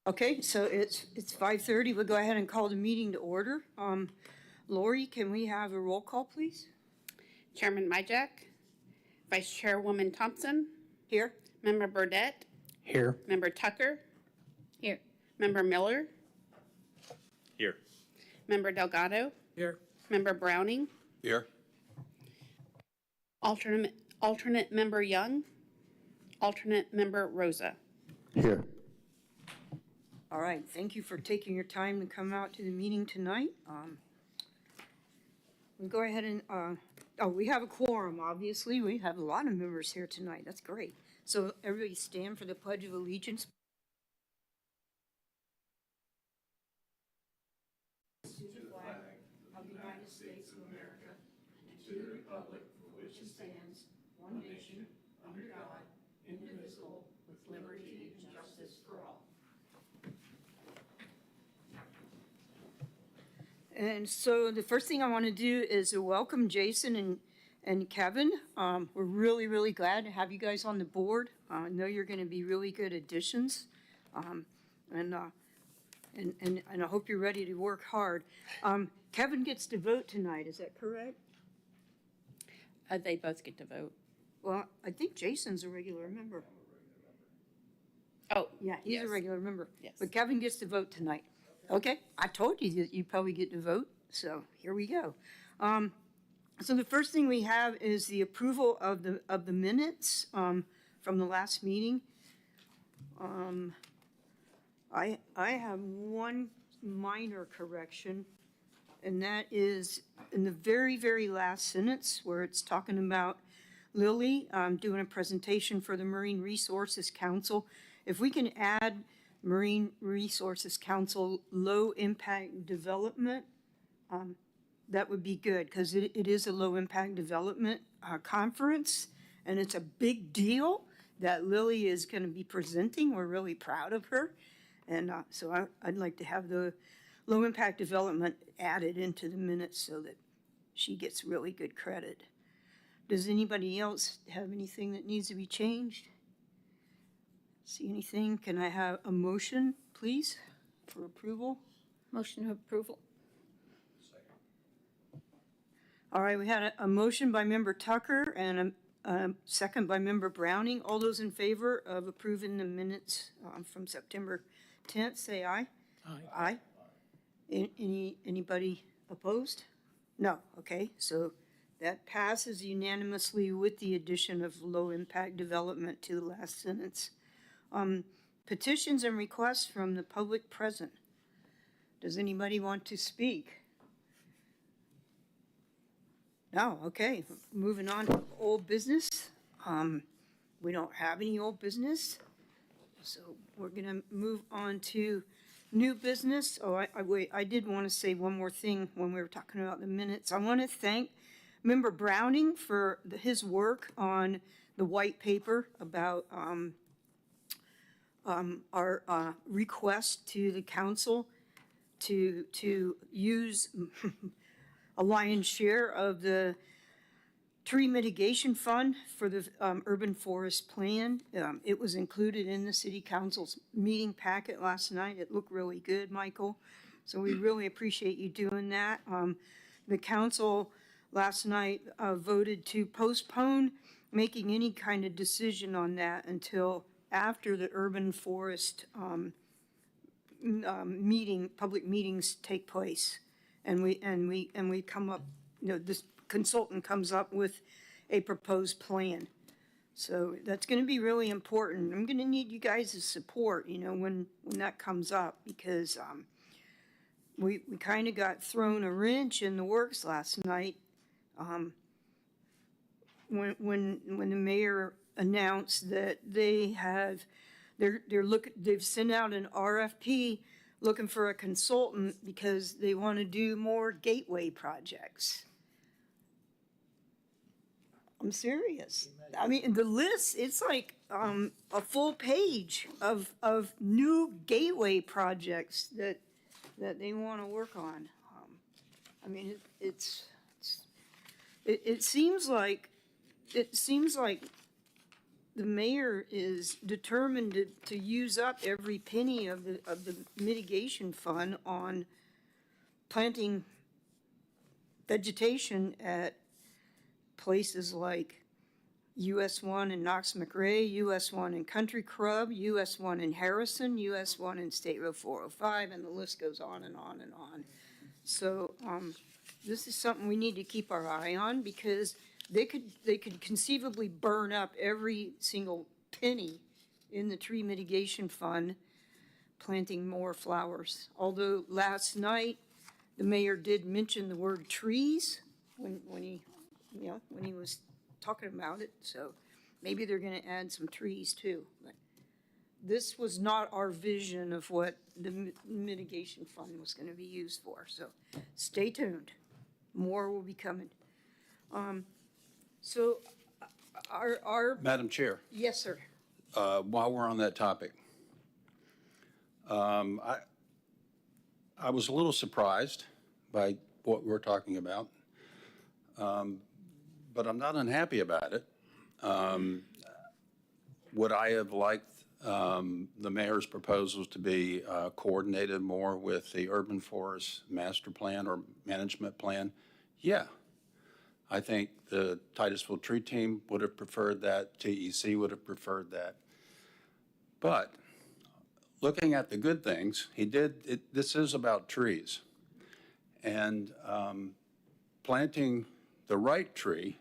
Okay, so it's 5:30. We'll go ahead and call the meeting to order. Lori, can we have a roll call, please? Chairman Myjack, Vice Chairwoman Thompson, Here. Member Burdette, Here. Member Tucker, here. Member Miller, Here. Member Delgado, Here. Member Browning, Here. alternate Member Young, alternate Member Rosa. Here. All right, thank you for taking your time to come out to the meeting tonight. We'll go ahead and, we have a quorum, obviously. We have a lot of members here tonight. That's great. So everybody stand for the Pledge of Allegiance. To the flag of the United States of America, and to the republic for which it stands, one nation, under God, indivisible, with liberty and justice for all. And so the first thing I want to do is welcome Jason and Kevin. We're really, really glad to have you guys on the board. I know you're going to be really good additions. And I hope you're ready to work hard. Kevin gets to vote tonight, is that correct? They both get to vote. Well, I think Jason's a regular member. Oh, Yeah, he's yes. a regular member. Yes. But Kevin gets to vote tonight. Okay, I told you that you probably get to vote, so here we go. So the first thing we have is the approval of the minutes from the last meeting. I have one minor correction, and that is in the very, very last sentence where it's talking about Lily doing a presentation for the Marine Resources Council. If we can add Marine Resources Council low impact development, that would be good, because it is a low impact development conference, and it's a big deal that Lily is going to be presenting. We're really proud of her, and so I'd like to have the low impact development added into the minutes so that she gets really good credit. Does anybody else have anything that needs to be changed? See anything? Can I have a motion, please, for approval? Motion of approval. All right, we had a motion by Member Tucker and a second by Member Browning. All those in favor of approving the minutes from September 10th, say aye. Aye. Aye. Anybody opposed? No. Okay, so that passes unanimously with the addition of low impact development to the last sentence. Petitions and requests from the public present. Does anybody want to speak? No, okay, moving on to old business. We don't have any old business, so we're gonna move on to new business. Oh, I did want to say one more thing when we were talking about the minutes. I want to thank Member Browning for his work on the white paper about our request to the council to use a lion's share of the tree mitigation fund for the urban forest plan. It was included in the city council's meeting packet last night. It looked really good, Michael. So we really appreciate you doing that. The council last night voted to postpone making any kind of decision on that until after the urban forest public meetings take place. And we come up, this consultant comes up with a proposed plan. So that's going to be really important. I'm going to need you guys' support, when that comes up, because we kind of got thrown a wrench in the works last night when the mayor announced that they've sent out an RFP looking for a consultant because they want to do more gateway projects. I'm serious. I mean, the list, it's like a full page of new gateway projects that they want to work on. I mean, it seems like the mayor is determined to use up every penny of the mitigation fund on planting vegetation at places like US 1 in Knox McRae, US 1 in Country Club, US 1 in Harrison, US 1 in State Road 405, and the list goes on and on and on. So this is something we need to keep our eye on, because they could conceivably burn up every single penny in the tree mitigation fund planting more flowers. Although last night, the mayor did mention the word trees when he was talking about it, so maybe they're gonna add some trees too. But this was not our vision of what the mitigation fund was gonna be used for, so stay tuned. More will be coming. So our, Madam Chair, yes, sir. while we're on that topic, I was a little surprised by what we're talking about, but I'm not unhappy about it. Would I have liked the mayor's proposals to be coordinated more with the urban forest master plan or management plan? Yeah. I think the Titusville Tree Team would have preferred that, TEC would have preferred that. But looking at the good things, this is about trees. And planting the right tree,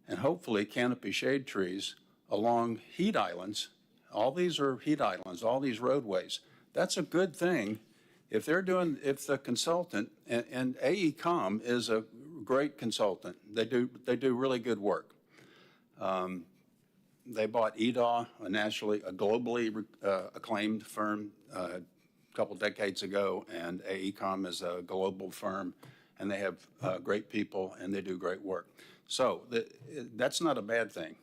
and hopefully canopy shade trees along heat islands, all these are heat islands, all these roadways, that's a good thing. If the consultant, and AECom is a great consultant. They do really good work. They bought EDAW, a globally acclaimed firm a couple decades ago, and AECom is a global firm, and they have great people, and they do great work. So that's not a bad thing.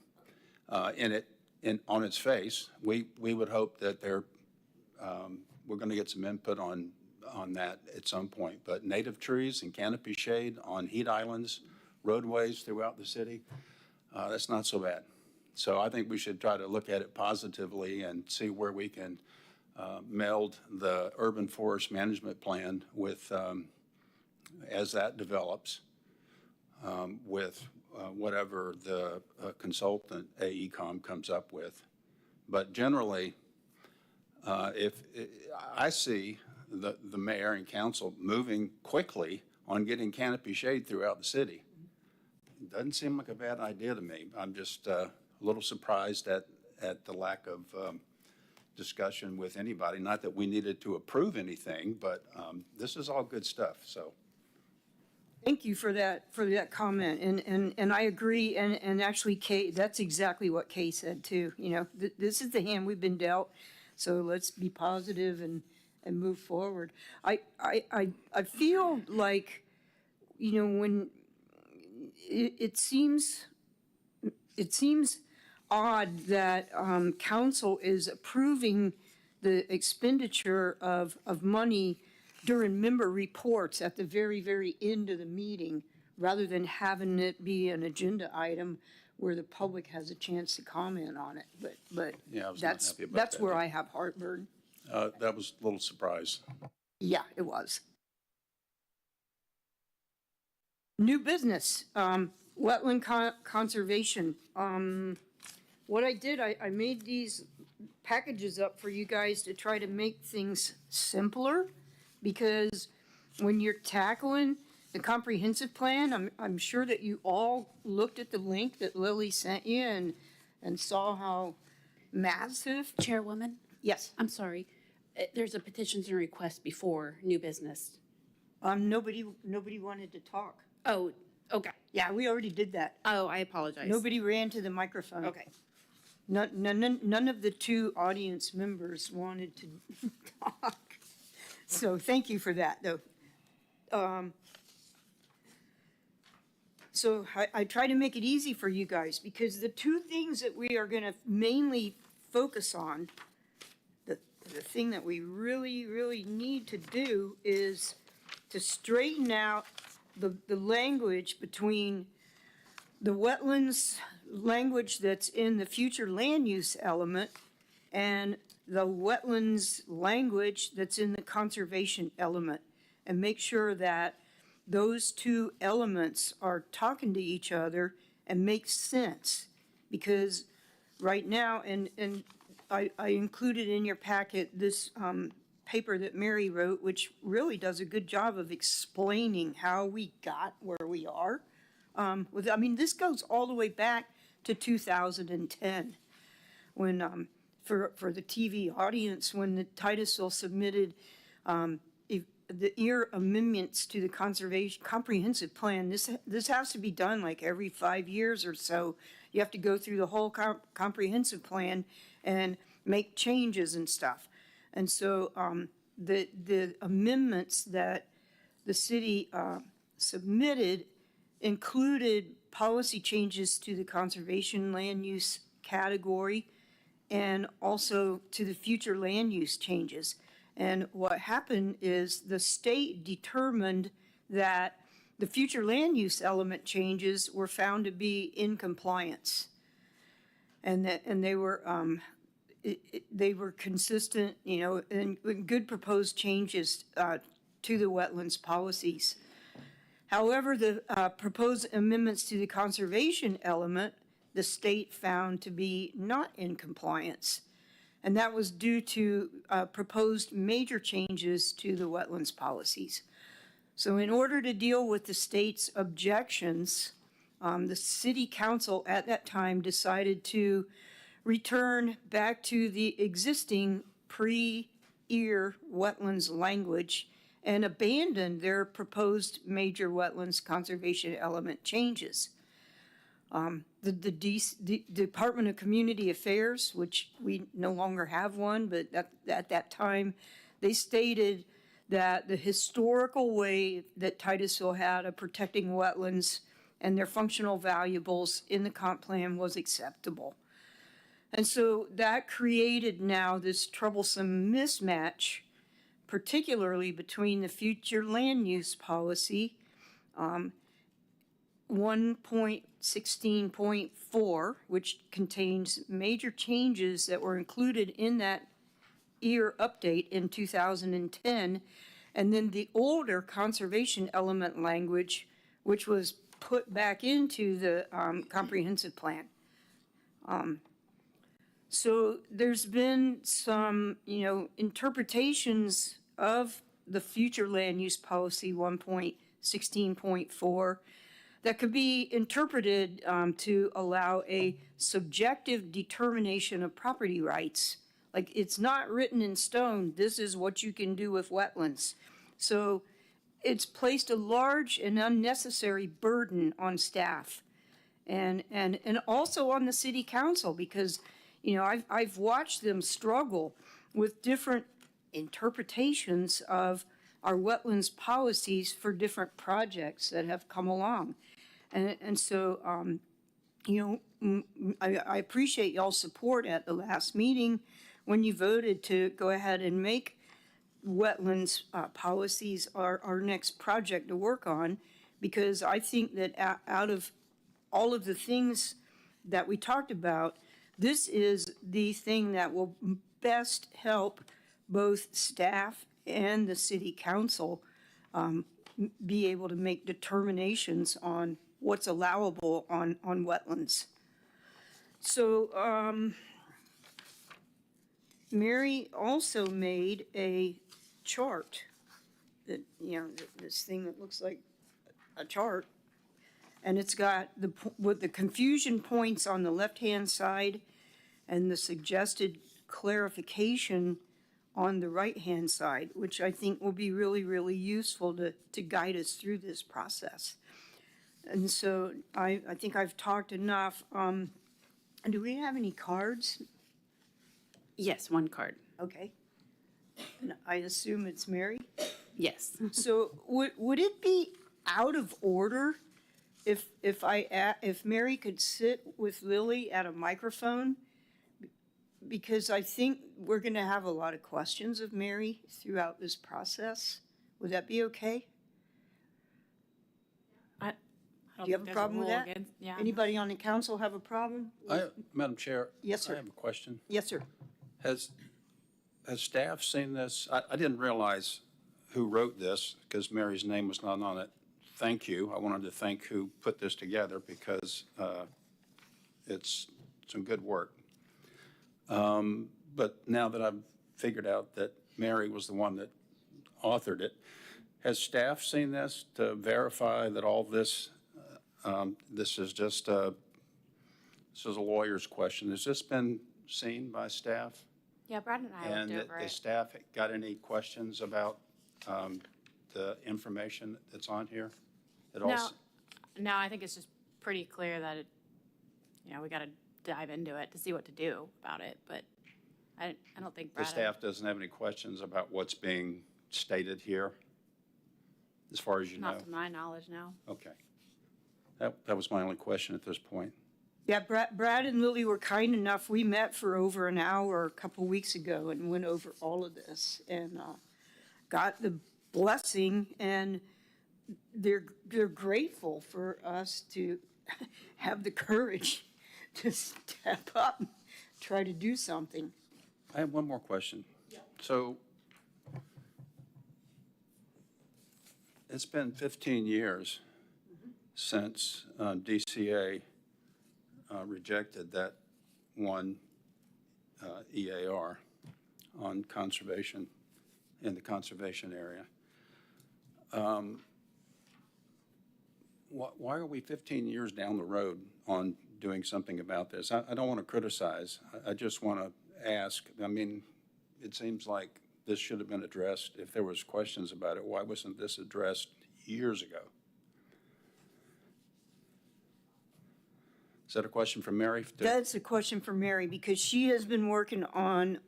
On its face, we would hope that we're going to get some input on that at some point. But native trees and canopy shade on heat islands, roadways throughout the city, that's not so bad. So I think we should try to look at it positively and see where we can meld the urban forest management plan with, as that develops, with whatever the consultant AECom comes up with. But generally, if I see the mayor and council moving quickly on getting canopy shade throughout the city, it doesn't seem like a bad idea to me. I'm just a little surprised at the lack of discussion with anybody. Not that we needed to approve anything, but this is all good stuff. So. Thank you for that comment, and I agree, and actually Kay, that's exactly what Kay said too. You know, this is the hand we've been dealt, so let's be positive and move forward. I feel like, you know, when it seems odd that council is approving the expenditure of money during member reports at the very, very end of the meeting, rather than having it be an agenda item where the public has a chance to comment on it. But Yeah, I was not happy about that's that. where I have heartburn. That was a little surprise. Yeah, it was. New business, wetland conservation. What I did, I made these packages up for you guys to try to make things simpler, because when you're tackling the comprehensive plan, I'm sure that you all looked at the link that Lily sent you and saw how massive. Chairwoman, Yes, I'm sorry. There's a petitions and requests before new business. nobody wanted to talk. Oh, okay. Yeah, we already did that. Oh, I apologize. Nobody ran to the microphone. Okay. None of the two audience members wanted to talk. So thank you for that, though. So I try to make it easy for you guys, because the two things that we are gonna mainly focus on, the thing that we really, really need to do is to straighten out the language between the wetlands language that's in the future land use element and the wetlands language that's in the conservation element, and make sure that those two elements are talking to each other and make sense. Because right now, and I included in your packet this paper that Mary wrote, which really does a good job of explaining how we got where we are. I mean, this goes all the way back to 2010, when, for the TV audience, when the Titusville submitted the EAR amendments to the conservation comprehensive plan. This has to be done like every 5 years or so. You have to go through the whole comprehensive plan and make changes and stuff. And so the amendments that the city submitted included policy changes to the conservation land use category and also to the future land use changes. And what happened is the state determined that the future land use element changes were found to be in compliance. And they were consistent, you know, and good proposed changes to the wetlands policies. However, the proposed amendments to the conservation element, the state found to be not in compliance. And that was due to proposed major changes to the wetlands policies. So in order to deal with the state's objections, the city council at that time decided to return back to the existing pre-EAR wetlands language and abandon their proposed major wetlands conservation element changes. The Department of Community Affairs, which we no longer have one, but at that time, they stated that the historical way that Titusville had of protecting wetlands and their functional valuables in the comp plan was acceptable. And so that created now this troublesome mismatch, particularly between the future land use policy, 1.16.4, which contains major changes that were included in that EAR update in 2010, and then the older conservation element language, which was put back into the comprehensive plan. So there's been some, you know, interpretations of the future land use policy 1.16.4 that could be interpreted to allow a subjective determination of property rights. Like, it's not written in stone, this is what you can do with wetlands. So it's placed a large and unnecessary burden on staff and also on the city council, because, you know, I've watched them struggle with different interpretations of our wetlands policies for different projects that have come along. And so, you know, I appreciate y'all's support at the last meeting when you voted to go ahead and make wetlands policies our next project to work on, because I think that out of all of the things that we talked about, this is the thing that will best help both staff and the city council be able to make determinations on what's allowable on wetlands. So Mary also made a chart that, you know, this thing that looks like a chart, and it's got with the confusion points on the left-hand side and the suggested clarification on the right-hand side, which I think will be really, really useful to guide us through this process. And so I think I've talked enough. Do we have any cards? Yes, one card. Okay. And I assume it's Mary? Yes. So would it be out of order if Mary could sit with Lily at a microphone? Because I think we're going to have a lot of questions of Mary throughout this process. Would that be okay? I Do you have a problem with that? Yeah. Anybody on the council have a problem? Madam Chair? Yes, sir. I have a question. Yes, sir. Has staff seen this? I didn't realize who wrote this because Mary's name was not on it. Thank you. I wanted to thank who put this together because it's some good work. But now that I've figured out that Mary was the one that authored it, has staff seen this to verify that all this, this is just, this is a lawyer's question. Has this been seen by staff? Yeah, Brad and I And looked over the it. staff got any questions about the information that's on here? No, I think it's just pretty clear that we got to dive into it to see what to do about it. But I don't think The Brad. staff doesn't have any questions about what's being stated here, as far as you know? Not to my knowledge, no. Okay. That was my only question at this point. Yeah, Brad and Lily were kind enough. We met for over an hour a couple weeks ago and went over all of this and got the blessing, and they're grateful for us to have the courage to step up, and try to do something. I have one more question. Yeah. So it's been 15 years since DCA rejected that one EAR on conservation in the conservation area. Why are we 15 years down the road on doing something about this? I don't want to criticize. I just want to ask. I mean, it seems like this should have been addressed. If there was questions about it, why wasn't this addressed years ago? Is that a question for Mary? That's a question for Mary, because she has been working on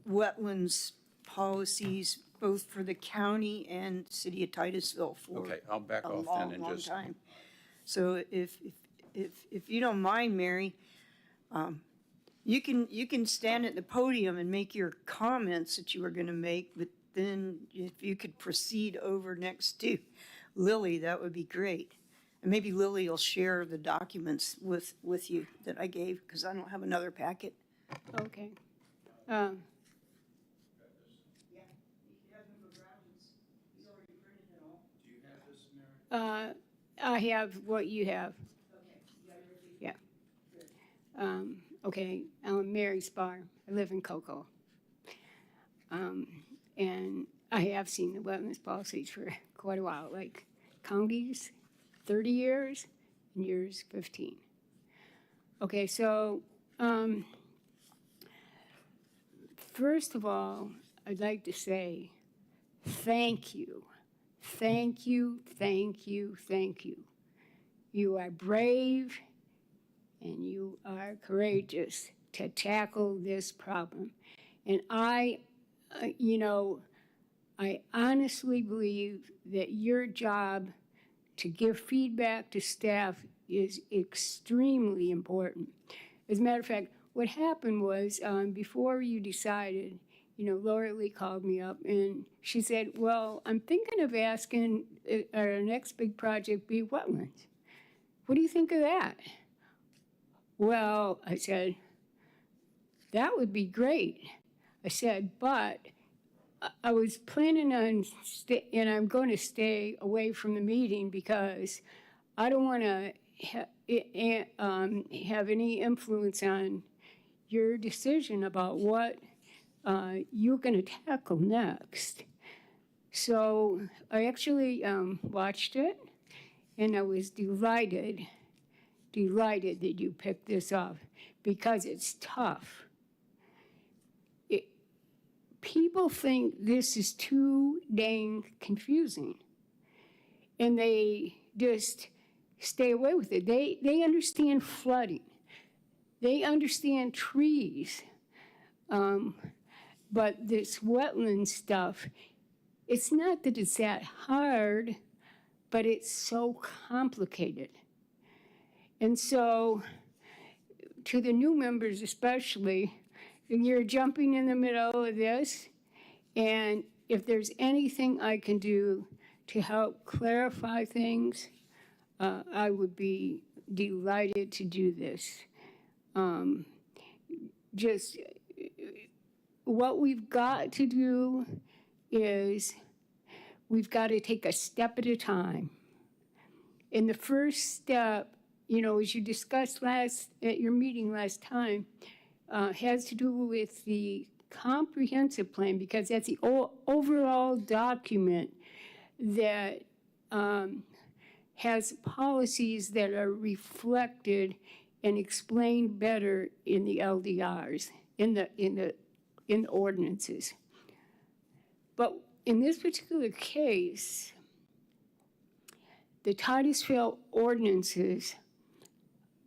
wetlands policies, both for the county and city of Titusville for Okay, I'll back a off long, then and long just. time. So if you don't mind, Mary, you can stand at the podium and make your comments that you were going to make, but then if you could proceed over next to Lily, that would be great. And maybe Lily will share the documents with you that I gave, because I don't have another packet. Okay. I have what you have. Yeah. Okay, I'm Mary Spar. I live in Cocoa. And I have seen the wetlands policies for quite a while, like counties, 30 years, and years 15. Okay, so first of all, I'd like to say thank you. Thank you, thank you, thank you. You are brave and you are courageous to tackle this problem. And I honestly believe that your job to give feedback to staff is extremely important. As a matter of fact, what happened was before you decided, Laura Lee called me up and she said, well, I'm thinking of asking our next big project be wetlands. What do you think of that? Well, I said, that would be great. I said, but I was planning on, and I'm going to stay away from the meeting because I don't want to have any influence on your decision about what you're going to tackle next. So I actually watched it, and I was delighted that you picked this up because it's tough. People think this is too dang confusing, and they just stay away with it. They understand flooding. They understand trees. But this wetland stuff, it's not that it's that hard, but it's so complicated. And so, to the new members especially, you're jumping in the middle of this, and if there's anything I can do to help clarify things, I would be delighted to do this. Just what we've got to do is we've got to take a step at a time. And the first step, you know, as you discussed at your meeting last time, has to do with the comprehensive plan, because that's the overall document that has policies that are reflected and explained better in the LDRs, in the ordinances. But in this particular case, the Titusville ordinances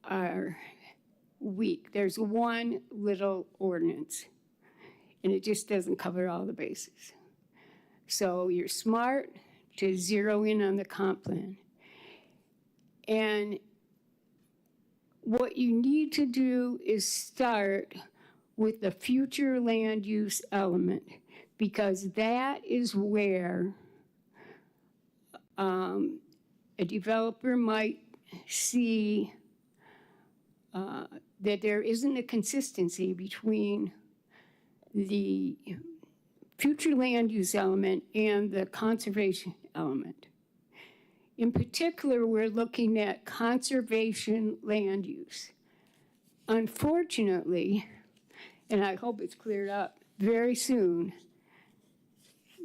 are weak. There's one little ordinance, and it just doesn't cover all the bases. So you're smart to zero in on the comp plan. And what you need to do is start with the future land use element, because that is where a developer might see that there isn't a consistency between the future land use element and the conservation element. In particular, we're looking at conservation land use. Unfortunately, and I hope it's cleared up very soon,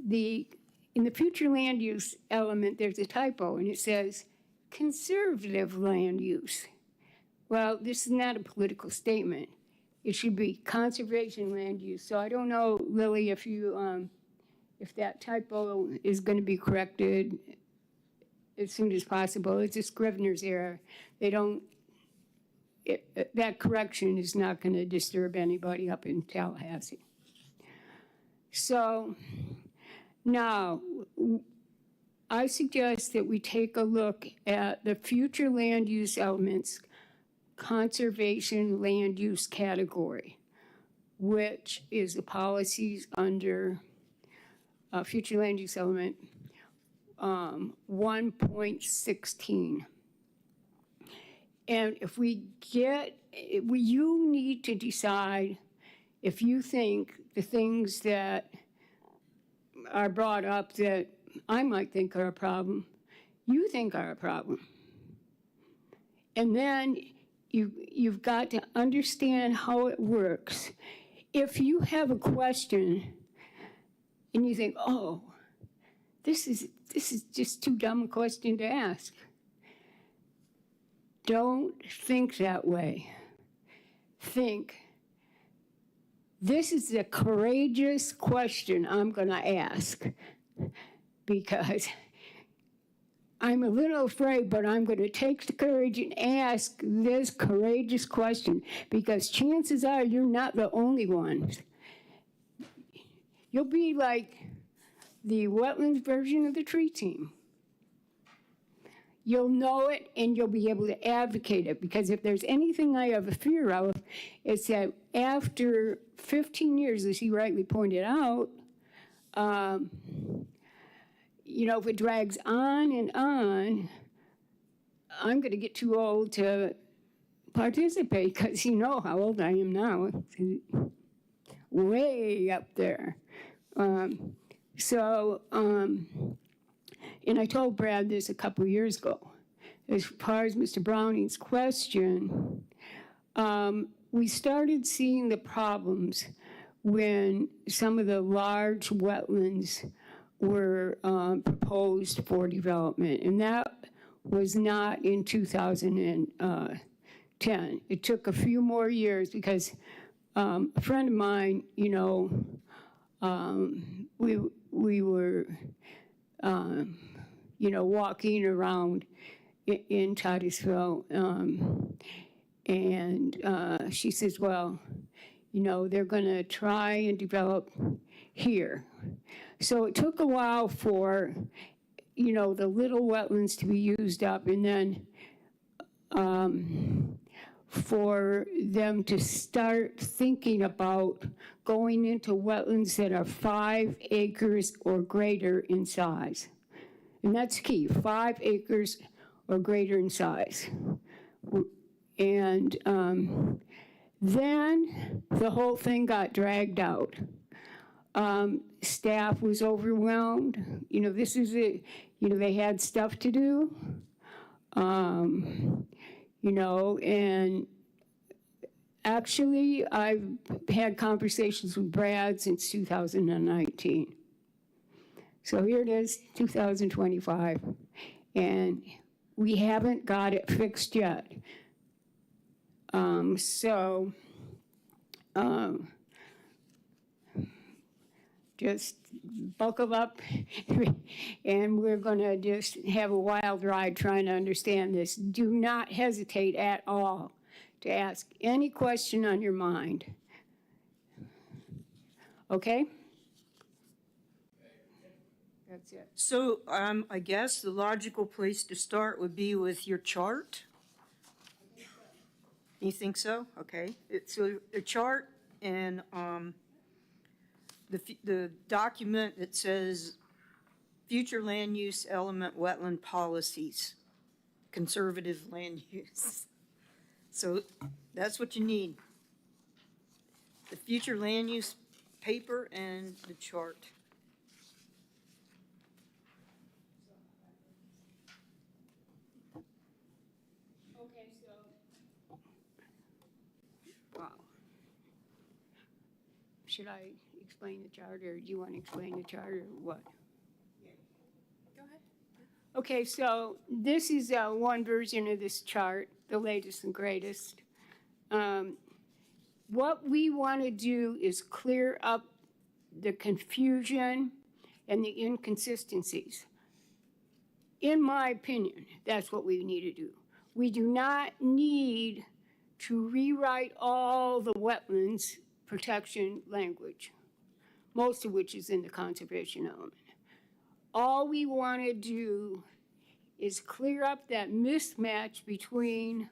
in the future land use element, there's a typo, and it says conservative land use. Well, this is not a political statement. It should be conservation land use. So I don't know, Lily, if you, if that typo is going to be corrected as soon as possible. It's a Scrivener's error. They don't, that correction is not going to disturb anybody up in Tallahassee. So now, I suggest that we take a look at the future land use elements conservation land use category, which is the policies under future land use element 1.16. And if you need to decide if you think the things that are brought up that I might think are a problem, you think are a problem. And then you've got to understand how it works. If you have a question and you think, oh, this is just too dumb a question to ask, don't think that way. Think, this is a courageous question I'm going to ask, because I'm a little afraid, but I'm going to take the courage and ask this courageous question, because chances are you're not the only ones. You'll be like the wetlands version of the tree team. You'll know it and you'll be able to advocate it, because if there's anything I have a fear of, it's that after 15 years, as he rightly pointed out, you know, if it drags on and on, I'm going to get too old to participate, because you know how old I am now. Way up there. And I told Brad this a couple of years ago. As far as Mr. Browning's question, we started seeing the problems when some of the large wetlands were proposed for development, and that was not in 2010. It took a few more years, because a friend of mine, you know, we were, you know, walking around in Titusville, and she says, well, you know, they're going to try and develop here. So it took a while for, you know, the little wetlands to be used up, and then for them to start thinking about going into wetlands that are 5 acres or greater in size. And that's key, 5 acres or greater in size. And then the whole thing got dragged out. Staff was overwhelmed. You know, this is it. You know, they had stuff to do. You know, and actually, I've had conversations with Brad since 2019. So here it is, 2025, and we haven't got it fixed yet. Just buckle up, and we're going to just have a wild ride trying to understand this. Do not hesitate at all to ask any question on your mind. Okay? That's it. So I guess the logical place to start would be with your chart. You think so? Okay. So a chart and the document that says future land use element wetland policies, conservative land use. So that's what you need. The future land use paper and the chart. Okay, so. Wow. Should I explain the chart, or do you want to explain the chart, or what? Go ahead. Okay, so this is one version of this chart, the latest and greatest. What we want to do is clear up the confusion and the inconsistencies. In my opinion, that's what we need to do. We do not need to rewrite all the wetlands protection language, most of which is in the conservation element. All we want to do is clear up that mismatch between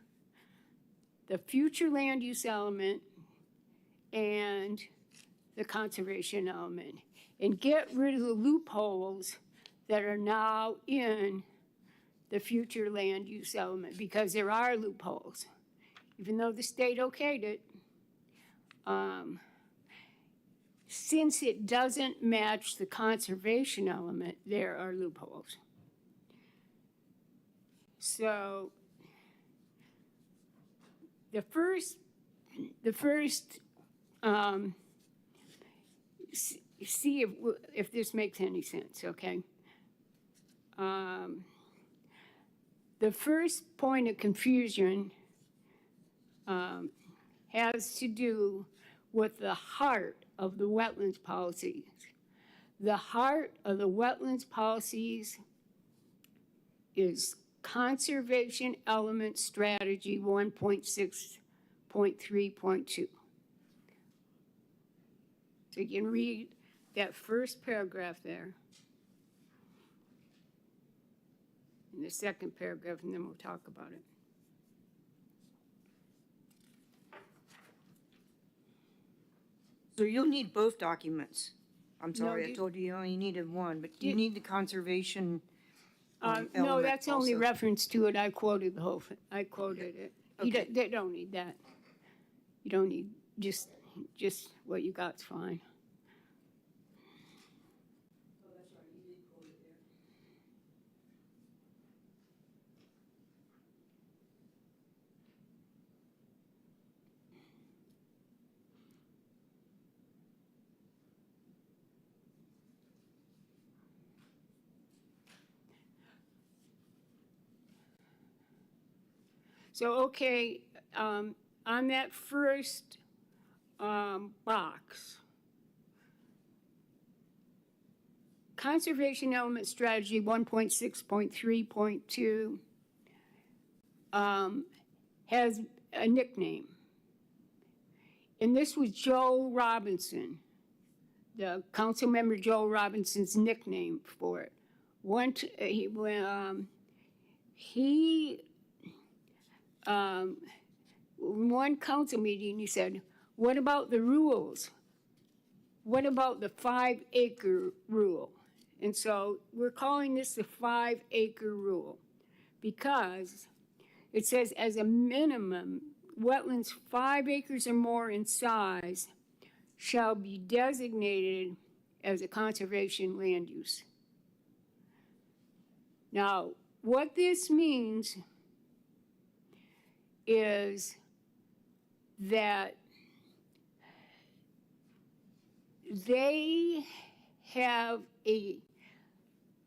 the future land use element and the conservation element, and get rid of the loopholes that are now in the future land use element, because there are loopholes. Even though the state okayed it, since it doesn't match the conservation element, there are loopholes. So the first see if this makes any sense, okay? The first point of confusion has to do with the heart of the wetlands policies. The heart of the wetlands policies is Conservation Element Strategy 1.6.3.2. So you can read that first paragraph there, and the second paragraph, and then we'll talk about it. So you'll need both documents. I'm sorry, I you- told you you only needed one, but you need the conservation No, element that's only also. reference to it. I quoted the whole thing. I quoted it. Okay. They don't need that. You don't need, just what you got's fine. So, okay, on that first box, Conservation Element Strategy 1.6.3.2 has a nickname. And this was Joe Robinson, the council member Joe Robinson's nickname for it. One council meeting, he said, what about the rules? What about the 5-acre rule? And so we're calling this the 5-acre rule, because it says as a minimum, wetlands 5 acres or more in size shall be designated as a conservation land use. Now, what this means is that they have a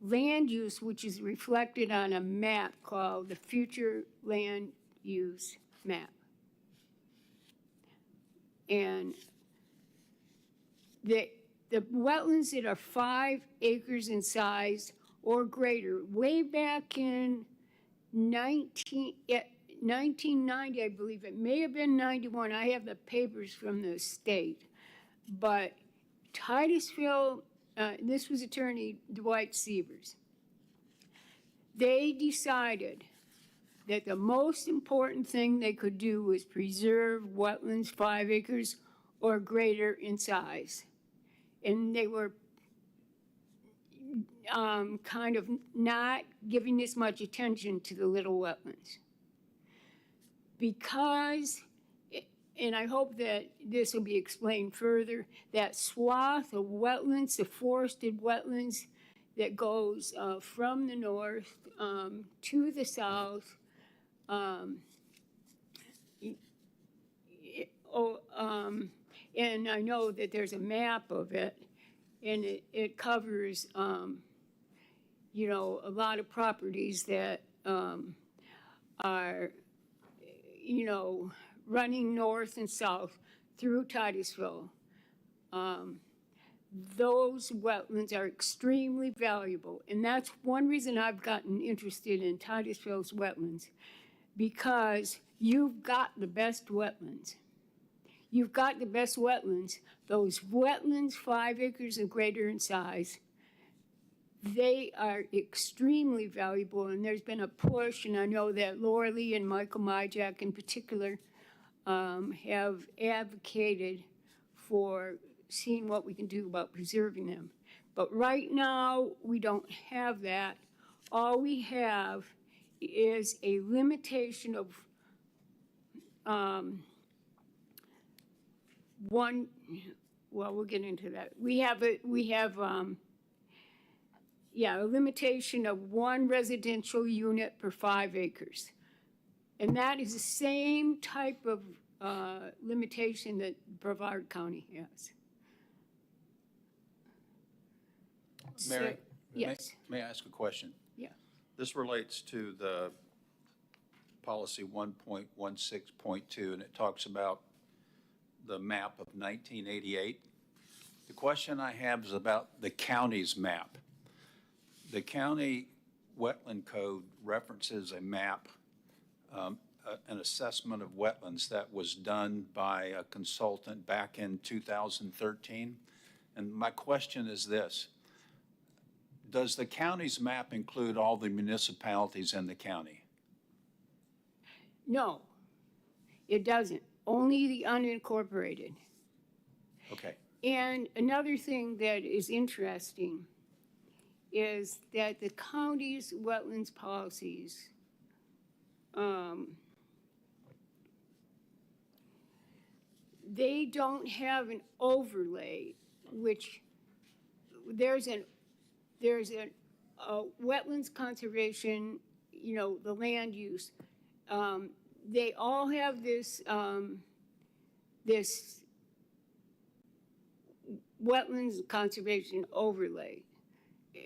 land use which is reflected on a map called the Future Land Use Map. And the wetlands that are 5 acres in size or greater, way back in 1990, I believe, it may have been 91, I have the papers from the state, but Titusville, this was Attorney Dwight Sievers, they decided that the most important thing they could do was preserve wetlands 5 acres or greater in size. And they were kind of not giving as much attention to the little wetlands. Because, and I hope that this will be explained further, that swath of wetlands, the forested wetlands that goes from the north to the south, and I know that there's a map of it, and it covers, you know, a lot of properties that are, you know, running north and south through Titusville. Those wetlands are extremely valuable, and that's one reason I've gotten interested in Titusville's wetlands, because you've got the best wetlands. You've got the best wetlands. Those wetlands 5 acres and greater in size, they are extremely valuable, and there's been a push, and I know that Laura Lee and Michael Myjack in particular have advocated for seeing what we can do about preserving them. But right now, we don't have that. All we have is a limitation of one, well, we'll get into that. We have a limitation of 1 residential unit per 5 acres. And that is the same type of limitation that Brevard County has. Mary, yes. may I ask a question? Yeah. This relates to the policy 1.16.2, and it talks about the map of 1988. The question I have is about the county's map. The county wetland code references a map, an assessment of wetlands that was done by a consultant back in 2013. And my question is this: does the county's map include all the municipalities in the county? No, it doesn't. Only the unincorporated. Okay. And another thing that is interesting is that the county's wetlands policies they don't have an overlay, which there's a wetlands conservation, you know, the land use. They all have this this wetlands conservation overlay.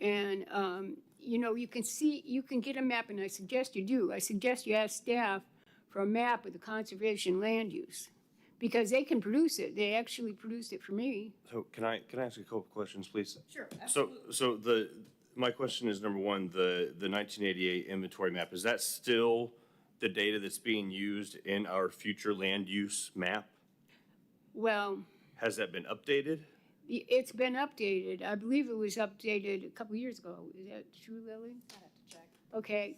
And, you know, you can get a map, and I suggest you do. I suggest you ask staff for a map of the conservation land use, because they can produce it. They actually produced it for me. So can I ask a couple questions, please? Sure, So my question is, number one, the 1988 inventory map, is that still the data that's being used in our future land use map? Well, Has that been updated? it's been updated. I believe it was updated a couple years ago. Is that true, Lily? I'd have to check. Okay,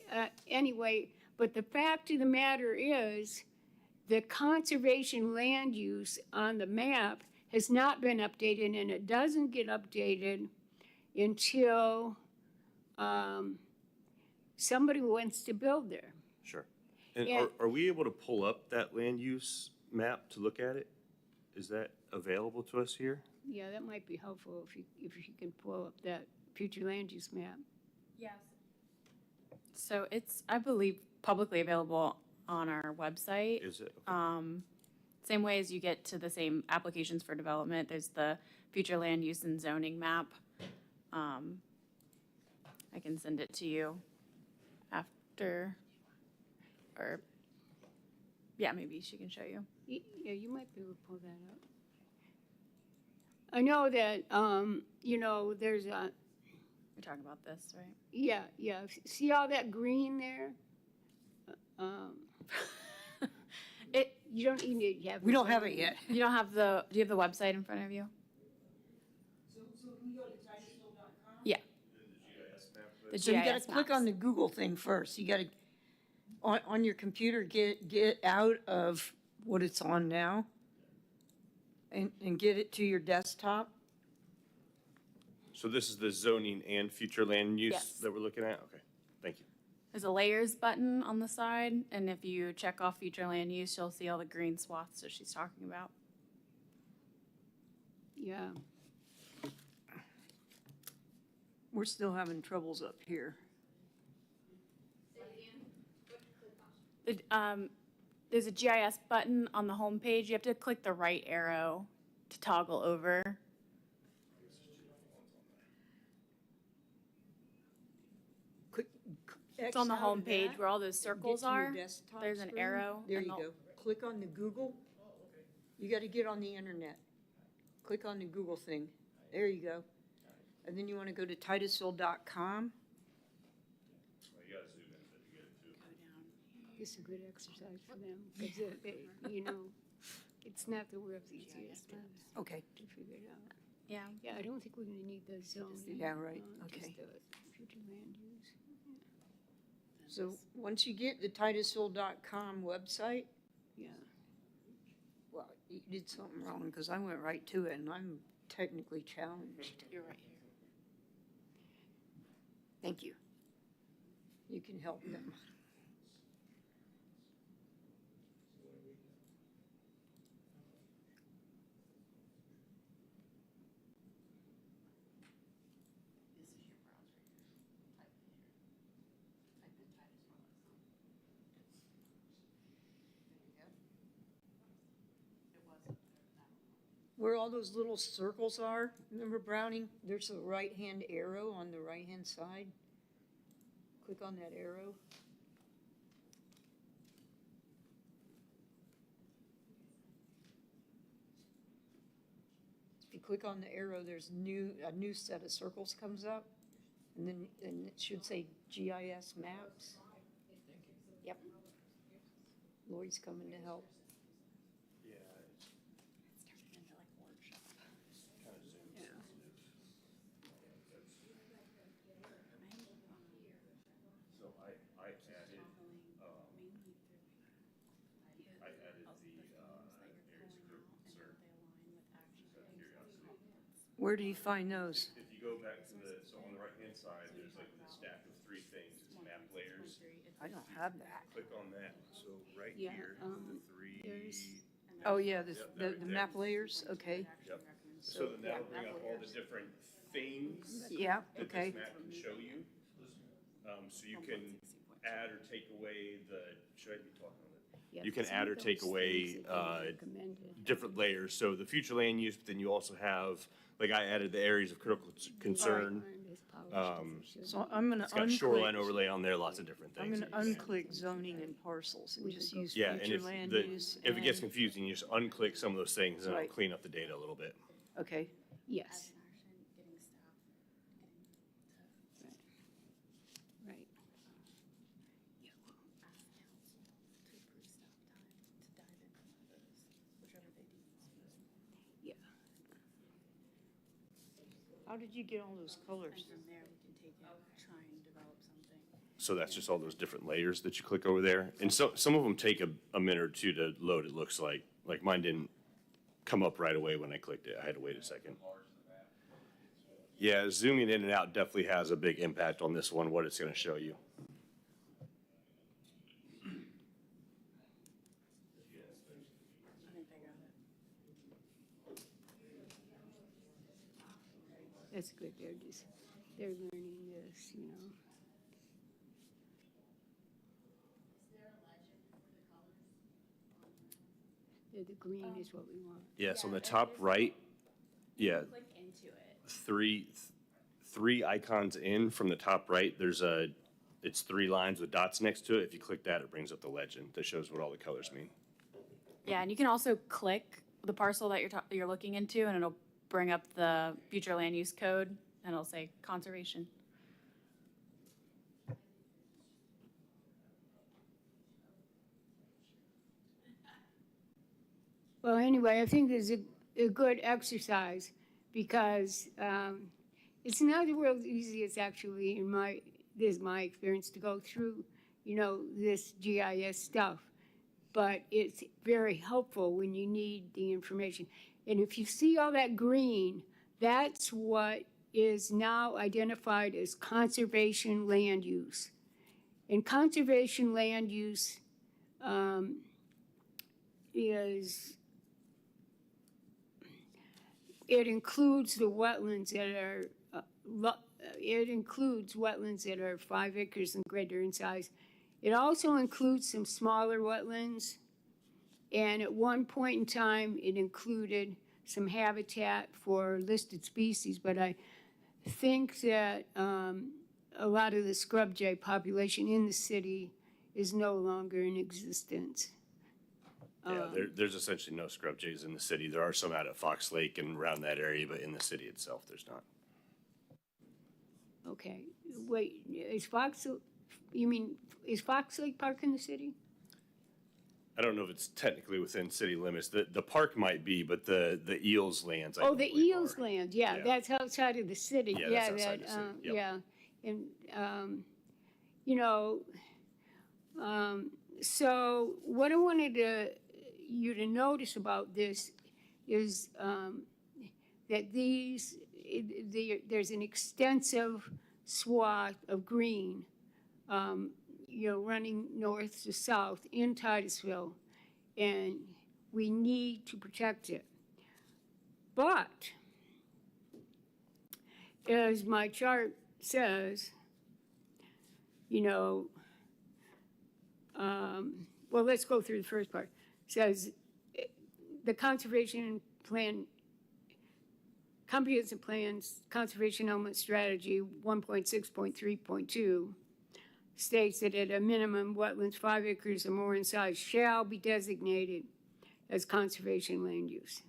anyway, but the fact of the matter is the conservation land use on the map has not been updated, and it doesn't get updated until somebody wants to build there. Sure. And Yeah. are we able to pull up that land use map to look at it? Is that available to us here? Yeah, that might be helpful if you can pull up that future land use map. Yes. So it's, I believe, publicly available on our website. Is it? Okay. Same way as you get to the same applications for development, there's the future land use and zoning map. I can send it to you after, or, yeah, maybe she can show you. Yeah, you might be able to pull that up. I know that, there's a, We're talking about this, right? yeah, see all that green there? You don't need to have. We don't have it yet. You don't have do you have the website in front of you? So we go to Titusville.com? Yeah. The So you gotta GIS click on the maps. Google thing first. You gotta, on your computer, get out of what it's on now and get it to your desktop. So this is the zoning and future land use Yes. that we're looking at? Okay, thank you. There's a layers button on the side, and if you check off future land use, you'll see all the green swaths that she's talking about. Yeah, We're still having troubles up here. There's a GIS button on the home page. You have to click the right arrow to toggle over. Click. It's on the home page where all those circles are. There's There's an arrow. There and you they'll- go. Click on the Google. You gotta get on the internet. Click on the Google thing. There you go. And then you wanna go to Titusville.com. this is a good exercise for them, because it's not the world's easiest to Okay. figure it out. Yeah. Yeah, I don't think we're gonna need the zoning. Yeah, right, just okay. the future land use. So once you get the Titusville.com website, Yeah, well, you did something wrong, because I went right to it, and I'm technically challenged. You're right here. Thank you. You can help them. This is your browser here. Type in here. Type in Titusville.com. It was up there now. Where all those little circles are, remember Browning? There's a right-hand arrow on the right-hand side. Click on that arrow. If you click on the arrow, there's a new set of circles comes up. And then it should say GIS maps. Yep. Lori's coming to help. It's turning into like a workshop. So I added the areas of critical concern. Where do you find those? If you go back to so on the right-hand side, there's like the stack of three things, it's map layers. I don't have that. Click on that, so right Yeah, here, the three. there's- Oh, yeah, the right there. map layers, okay. Yep. So then that'll bring up all the different things Yeah, that okay. this map can show you. So you can add or take away should I be talking on it? yeah, You can some add of or take those away, things that they recommended. different layers. So the future land use, but then you also have, like I added the areas of critical concern. Aren't as polished as they should. So I'm gonna It's got shoreline unclick, overlay on there, lots of different I'm things. gonna unclick zoning and parcels and just use Yeah, and future if land the, use. if it gets and- confusing, you just unclick some of those things and it'll Right. clean up the data a little bit. Okay, Yes, Getting staff, right. ask council to approve staff time to dive into one of those, whichever they deem is Yeah. how did you get all those colors? From there, we can take it, try and develop something. So that's just all those different layers that you click over there. And so, some of them take a minute or two to load, it looks like. Like mine didn't come up right away when I clicked it. I had to wait a second. Yeah, zooming in and out definitely has a big impact on this one, what it's gonna show you. That's good, they're learning this, you know. The green is what we want. Yes, on the top right, yeah, Click into it. three icons in from the top right, it's 3 lines with dots next to it. If you click that, it brings up the legend that shows what all the colors mean. Yeah, and you can also click the parcel that you're looking into, and it'll bring up the future land use code, and it'll say conservation. Well, anyway, I think it's a good exercise because it's not the world's easiest, actually, this is my experience, to go through, you know, this GIS stuff. But it's very helpful when you need the information. And if you see all that green, that's what is now identified as conservation land use. And conservation land use it includes the wetlands that are, it includes wetlands that are 5 acres and greater in size. It also includes some smaller wetlands, and at one point in time, it included some habitat for listed species, but I think that a lot of the scrub jay population in the city is no longer in existence. Yeah, there's essentially no scrub jays in the city. There are some out at Fox Lake and around that area, but in the city itself, there's not. Okay, wait, is Fox Lake Park in the city? I don't know if it's technically within city limits. The park might be, but the Eels lands, I Oh, don't the believe Eels are. land, yeah, Yeah. that's outside of the city. Yeah, that's outside the city, yep. Yeah, and, you know, so what I wanted you to notice about this is that there's an extensive swath of green, you know, running north to south in Titusville, and we need to protect it. But, as my chart says, you know, well, let's go through the first part. It says the conservation plan, comprehensive plans, conservation element strategy 1.6.3.2 states that at a minimum, wetlands 5 acres or more in size shall be designated as conservation land use.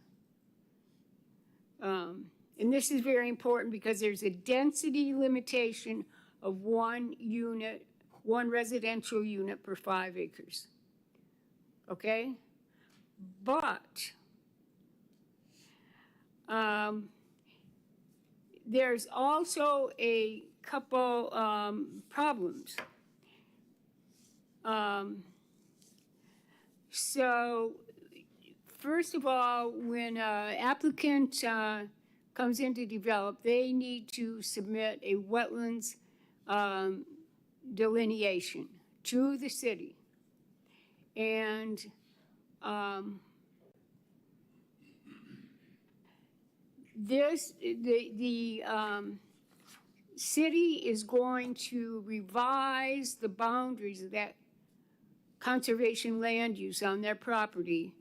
And this is very important because there's a density limitation of one residential unit per 5 acres. Okay? But there's also a couple problems. So, first of all, when an applicant comes in to develop, they need to submit a wetlands delineation to the city. And the city is going to revise the boundaries of that conservation land use on their property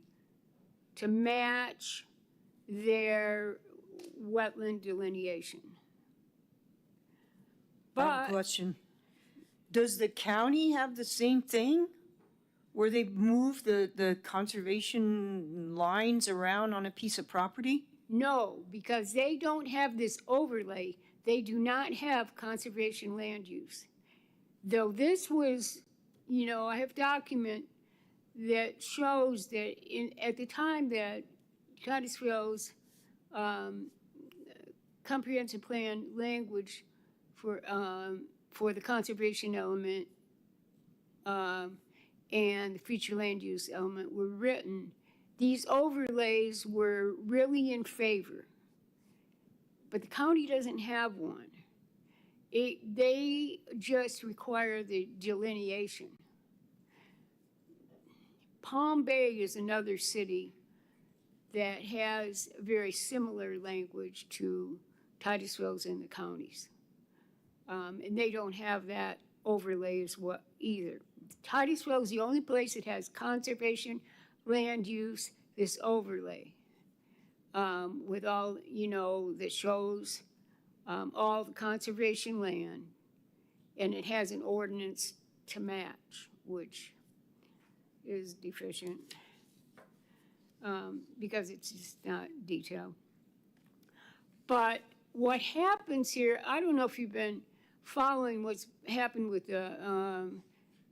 to match their wetland delineation. I have a But question. Does the county have the same thing? Where they move the conservation lines around on a piece of property? no, because they don't have this overlay. They do not have conservation land use. Though this was, you know, I have document that shows that at the time that Titusville's comprehensive plan language for the conservation element and the future land use element were written, these overlays were really in favor. But the county doesn't have one. They just require the delineation. Palm Bay is another city that has very similar language to Titusville's in the counties. And they don't have that overlay as well either. Titusville is the only place that has conservation land use, this overlay, with all, you know, that shows all the conservation land, and it has an ordinance to match, which is deficient because it's just not detailed. But what happens here, I don't know if you've been following what's happened with the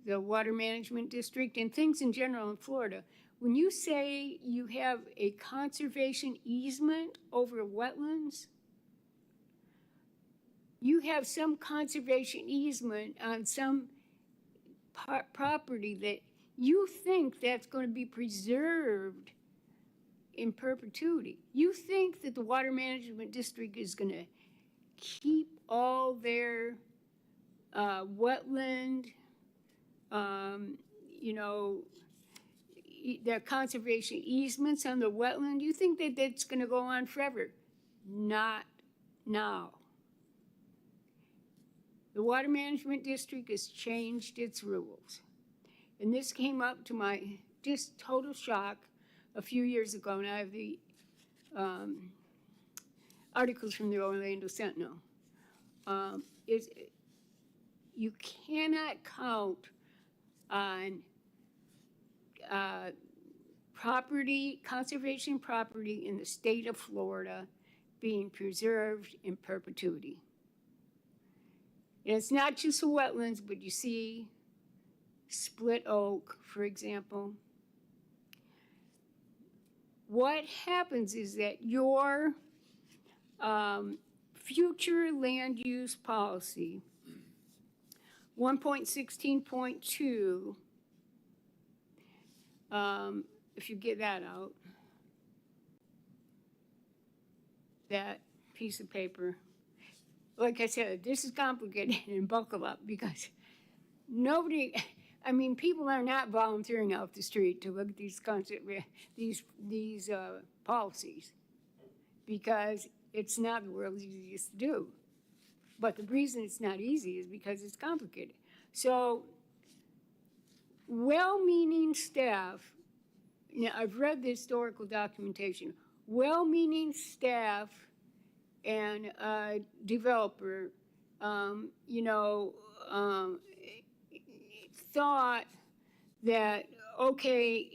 water management district and things in general in Florida. When you say you have a conservation easement over wetlands, you have some conservation easement on some property that you think that's going to be preserved in perpetuity. You think that the water management district is going to keep all their wetland, you know, their conservation easements on the wetland. You think that that's going to go on forever? Not now. The water management district has changed its rules. And this came up to my just total shock a few years ago, and I have the articles from the Orlando Sentinel. You cannot count on conservation property in the state of Florida being preserved in perpetuity. And it's not just the wetlands, but you see split oak, for example. What happens is that your future land use policy, 1.16.2, if you get that out, that piece of paper. Like I said, this is complicated, and buckle up, because nobody, I mean, people are not volunteering out the street to look at these policies, because it's not the world's easiest to do. But the reason it's not easy is because it's complicated. So, well-meaning staff, now I've read the historical documentation, well-meaning staff and developer, thought that, okay,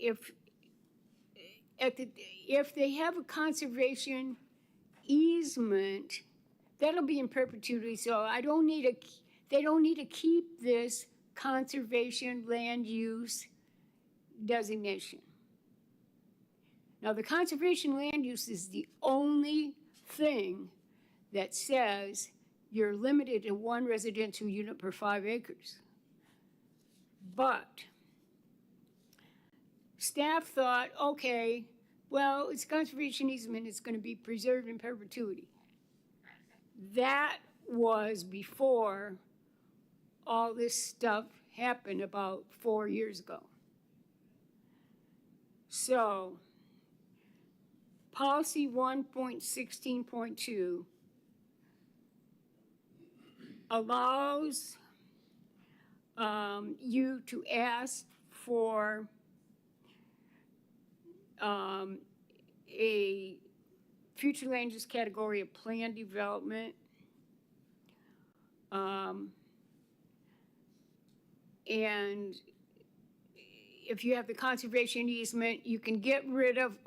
if they have a conservation easement, that'll be in perpetuity, so they don't need to keep this conservation land use designation. Now, the conservation land use is the only thing that says you're limited to one residential unit per 5 acres. But staff thought, okay, well, it's conservation easement, it's going to be preserved in perpetuity. That was before all this stuff happened about 4 years ago. So, policy 1.16.2 allows you to ask for a future land use category of planned development, and if you have the conservation easement, you can get rid of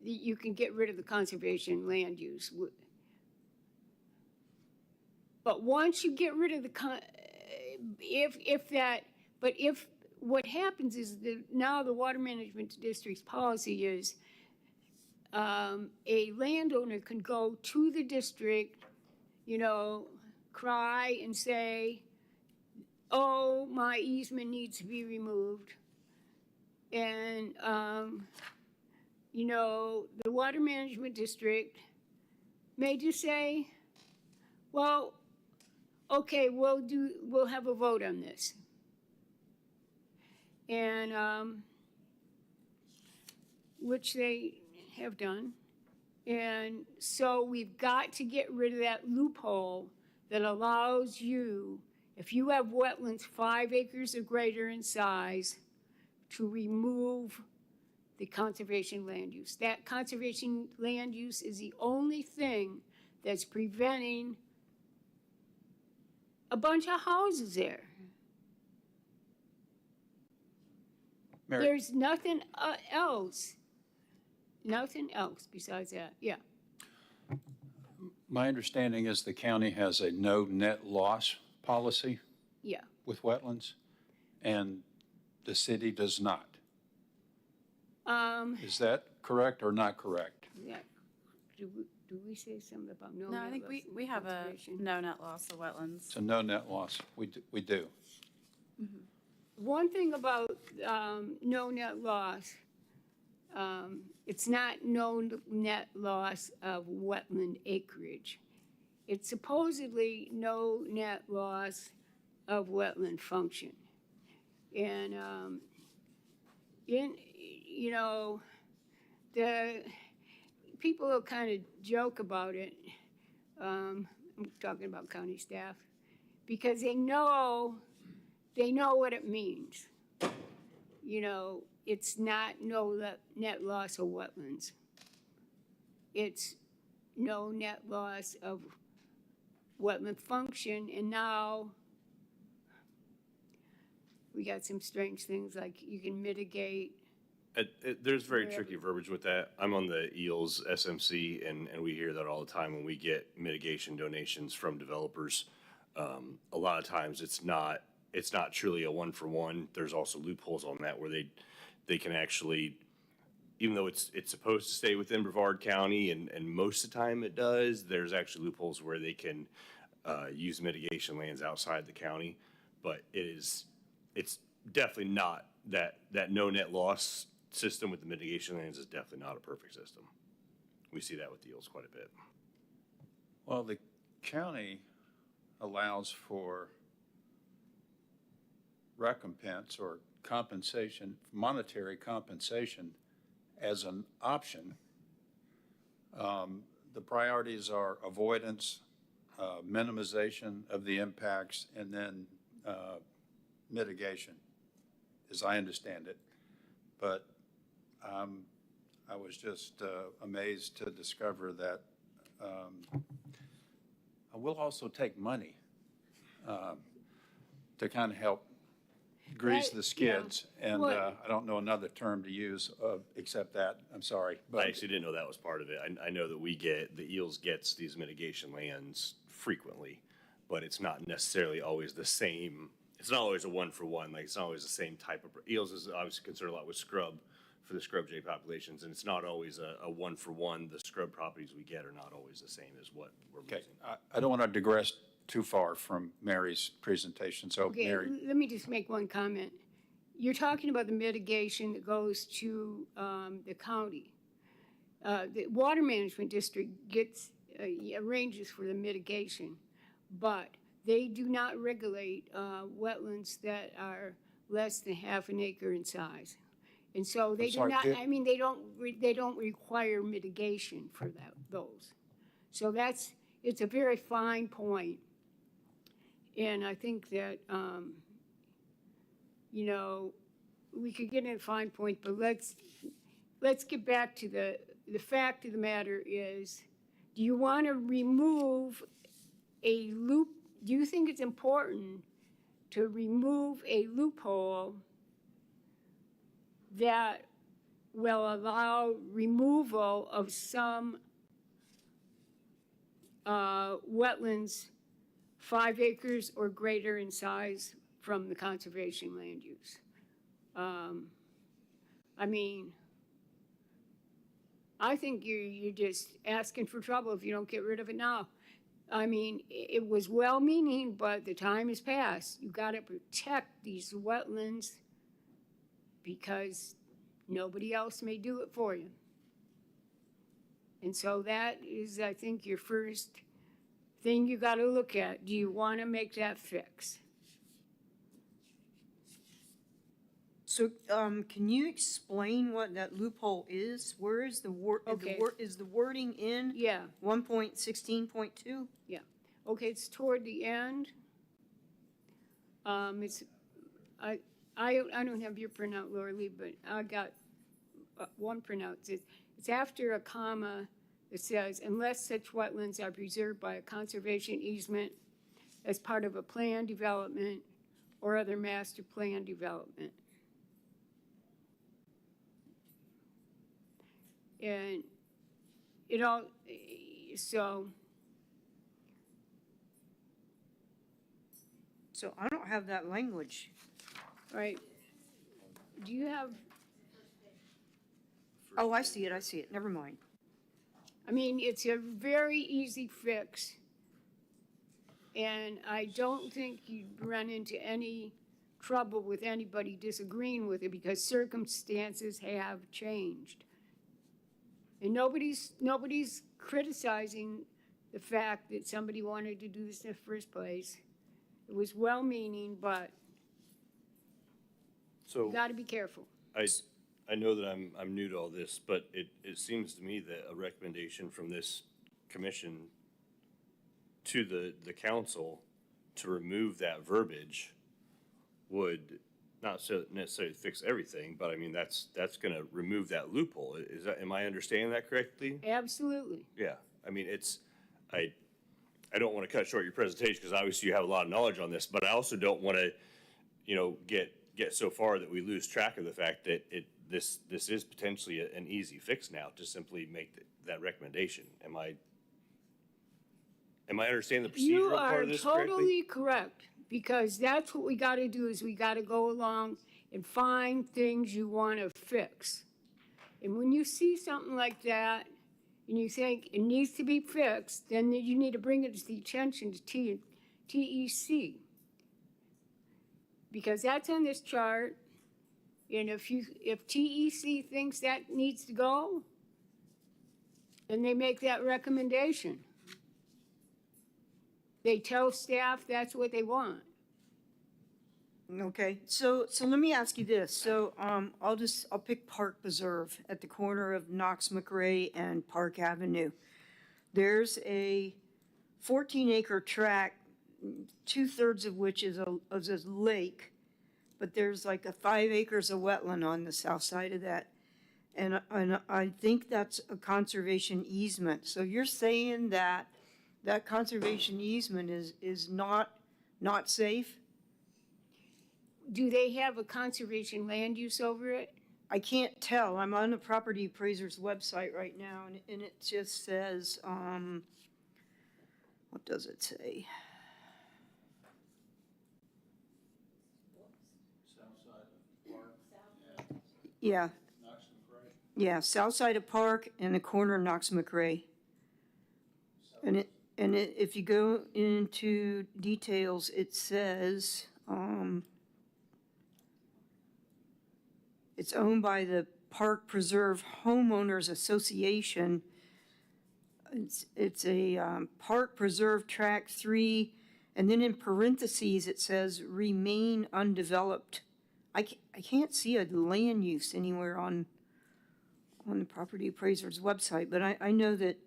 the conservation land use. But once you get rid of what happens is that now the water management district's policy is a landowner can go to the district, cry and say, oh, my easement needs to be removed. And, the water management district may just say, well, okay, we'll have a vote on this. And, which they have done. And so we've got to get rid of that loophole that allows you, if you have wetlands 5 acres or greater in size, to remove the conservation land use. That conservation land use is the only thing that's preventing a bunch of houses there. Mary, There's nothing else besides that, yeah. my understanding is the county has a no net loss policy Yeah. with wetlands, and the city does not. Is that correct or not correct? Yeah. Do we say something about no? No, I net think loss in we have a conservation? no net loss of wetlands. It's a no net loss. We do. One thing about no net loss, it's not no net loss of wetland acreage. It's supposedly no net loss of wetland function. And the people will kind of joke about it. I'm talking about county staff, because they know what it means. It's not no net loss of wetlands. It's no net loss of wetland function, and now we got some strange things like you can mitigate. There's very tricky verbiage with that. I'm on the EELS SMC, and we hear that all the time when we get mitigation donations from developers. A lot of times it's not truly a one-for-one. There's also loopholes on that where they can actually, even though it's supposed to stay within Brevard County, and most of the time it does, there's actually loopholes where they can use mitigation lands outside the county. But it's definitely not that no net loss system with the mitigation lands is definitely not a perfect system. We see that with deals quite a bit. Well, the county allows for recompense or compensation, monetary compensation as an option. The priorities are avoidance, minimization of the impacts, and then mitigation, as I understand it. But I was just amazed to discover that I will also take money to kind of help grease the skids. And I don't know another term to use except that. I'm sorry. I actually didn't know that was part of it. I know that the EELS gets these mitigation lands frequently, but it's not necessarily always the same. It's not always a one-for-one. Like, it's not always the same type of. EELS is obviously concerned a lot with scrub for the scrub jay populations, and it's not always a one-for-one. The scrub properties we get are not always the same as what we're Okay, losing. I don't want to digress too far from Mary's presentation, so Okay, Mary. let me just make one comment. You're talking about the mitigation that goes to the county. The Water Management District arranges for the mitigation, but they do not regulate wetlands that are less than half an acre in size. And so they do not, they don't require mitigation for those. So it's a very fine point. And I think that, we could get in a fine point, but let's get back to the fact of the matter is, do you want to remove a loop? Do you think it's important to remove a loophole that will allow removal of some wetlands 5 acres or greater in size from the conservation land use? I think you're just asking for trouble if you don't get rid of it now. It was well-meaning, but the time has passed. You got to protect these wetlands because nobody else may do it for you. And so that is, I think, your first thing you got to look at. Do you want to make that fix? So, can you explain what that loophole is? Where is Okay. is the wording in Yeah, 1.16.2? okay, it's toward the end. It's, I don't have your printout, Laura Lee, but I got one printout. It's after a comma. It says, unless such wetlands are preserved by a conservation easement as part of a plan development or other master plan development. And it all, so, So I don't have that language. right, do you have, Oh, I see it, never mind. I mean, it's a very easy fix. And I don't think you'd run into any trouble with anybody disagreeing with it because circumstances have changed. And nobody's criticizing the fact that somebody wanted to do this in the first place. It was well-meaning, but So you gotta be careful. I know that I'm new to all this, but it seems to me that a recommendation from this commission to the council to remove that verbiage would not so necessarily fix everything, but I mean, that's gonna remove that loophole. Is that, am I understanding that correctly? Absolutely. Yeah, I mean, I don't wanna cut short your presentation, because obviously you have a lot of knowledge on this, but I also don't wanna, get so far that we lose track of the fact that this is potentially an easy fix now to simply make that recommendation. Am I understanding the You procedural part are of this correctly? totally correct, because that's what we gotta do, is we gotta go along and find things you wanna fix. And when you see something like that, and you think it needs to be fixed, then you need to bring it to the attention to TEC. Because that's on this chart, and if TEC thinks that needs to go, then they make that recommendation. They tell staff that's what they want. Okay, so let me ask you this. So, I'll pick Park Preserve at the corner of Knox McRae and Park Avenue. There's a 14-acre tract, 2/3 of which is a lake, but there's like 5 acres of wetland on the south side of that. And I think that's a conservation easement. So you're saying that conservation easement is not safe? Do they have a conservation land use over it? I can't tell. I'm on the property appraiser's website right now, and it just says, what does it say? Yeah. Yeah, south side of Park and the corner of Knox McRae. And if you go into details, it says, it's owned by the Park Preserve Homeowners Association. It's a Park Preserve Tract 3, and then in parentheses it says remain undeveloped. I can't see a land use anywhere on the property appraiser's website, but I know that,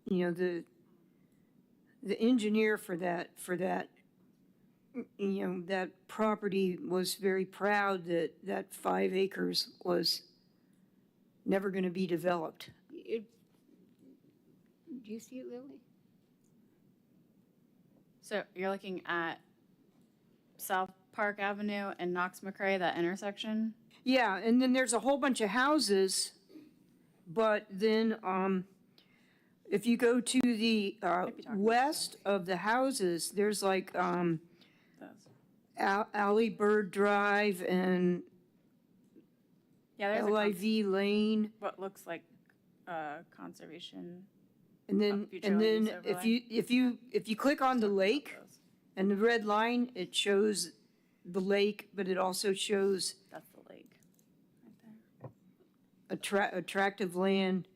the engineer for that that property was very proud that 5 acres was never going to be developed. Do you see it, Lily? So you're looking at South Park Avenue and Knox McRae, that intersection? Yeah, and then there's a whole bunch of houses, but then if you go to the west of the houses, there's like Alley Bird Drive and Yeah, there's LIV Lane, what looks like conservation. and then future land use overlay. if you click on the lake and the red line, it shows the lake, but it also shows That's the lake, right there. attractive land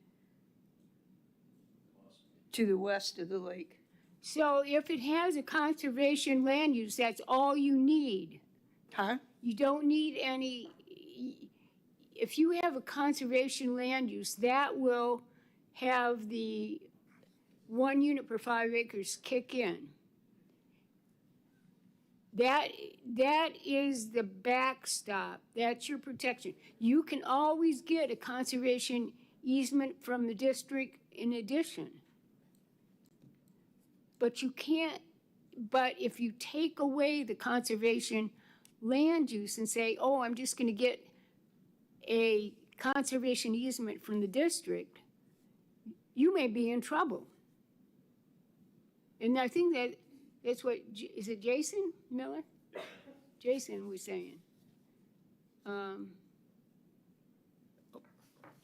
to the west of the lake. So if it has a conservation land use, that's all you need. Huh? You don't need any, if you have a conservation land use, that will have the 1 unit per 5 acres kick in. That is the backstop. That's your protection. You can always get a conservation easement from the district in addition. But you can't, but if you take away the conservation land use and say, oh, I'm just gonna get a conservation easement from the district, you may be in trouble. And I think that's what, is it Jason Miller? Jason was saying.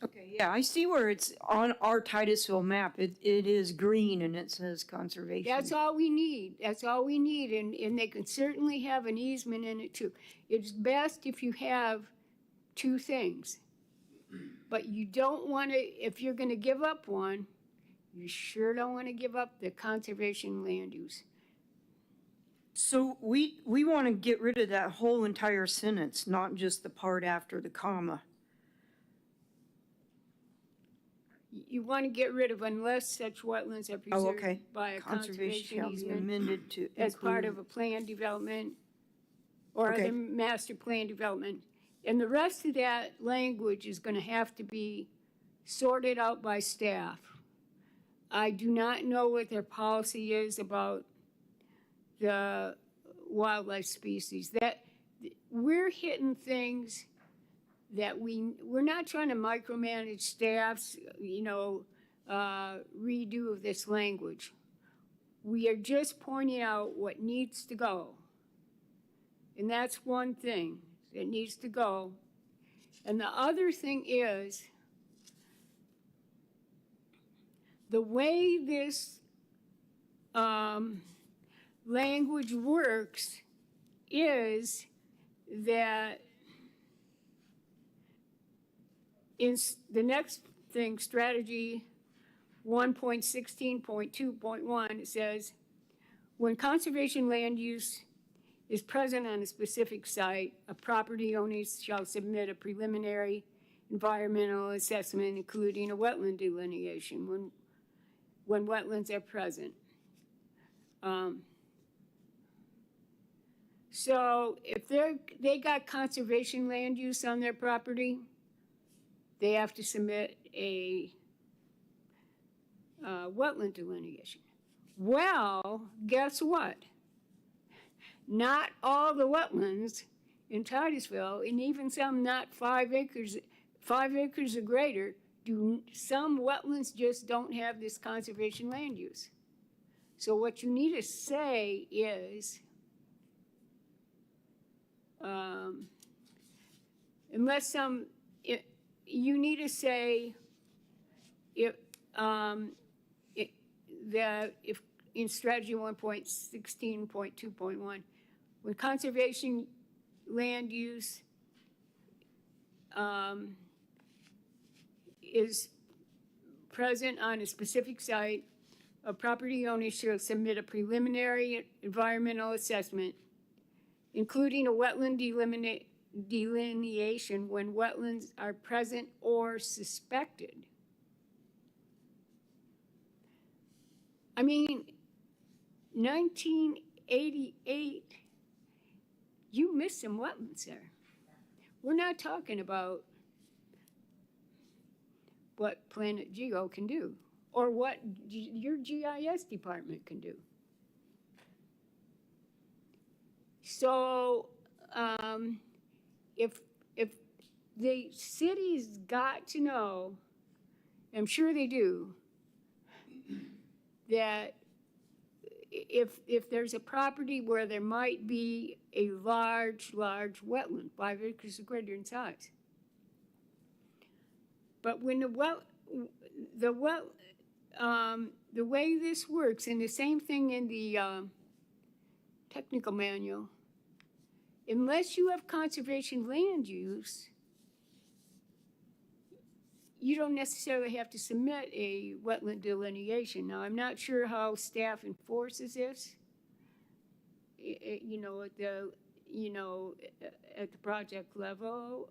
Okay, yeah, I see where it's on our Titusville map. It is green and it says conservation. That's all we need. That's all we need. And they can certainly have an easement in it too. It's best if you have 2 things. But you don't want to, if you're going to give up one, you sure don't want to give up the conservation land use. So we want to get rid of that whole entire sentence, not just the part after the comma. You want to get rid of unless such wetlands are Oh, okay. preserved by a conservation shall be easement amended to as part include- of a plan development or Okay. other master plan development. And the rest of that language is going to have to be sorted out by staff. I do not know what their policy is about the wildlife species. That we're hitting things that we're not trying to micromanage staff's, redo of this language. We are just pointing out what needs to go. And that's one thing that needs to go. And the other thing is, the way this language works is that in the next thing, strategy 1.16.2.1, it says, when conservation land use is present on a specific site, a property owner shall submit a preliminary environmental assessment, including a wetland delineation when wetlands are present. So if they got conservation land use on their property, they have to submit a wetland delineation. Well, guess what? Not all the wetlands in Titusville, and even some not 5 acres or greater, some wetlands just don't have this conservation land use. So what you need to say is, you need to say that if in strategy 1.16.2.1, when conservation land use is present on a specific site, a property owner shall submit a preliminary environmental assessment, including a wetland delineation when wetlands are present or suspected. I mean, 1988, you missed some wetlands there. We're not talking about what Planet Geo can do or what your GIS department can do. So if the city's got to know, I'm sure they do, that if there's a property where there might be a large wetland, 5 acres or greater in size. But when the way this works, and the same thing in the technical manual, unless you have conservation land use, you don't necessarily have to submit a wetland delineation. Now, I'm not sure how staff enforces this. you know, at the project level,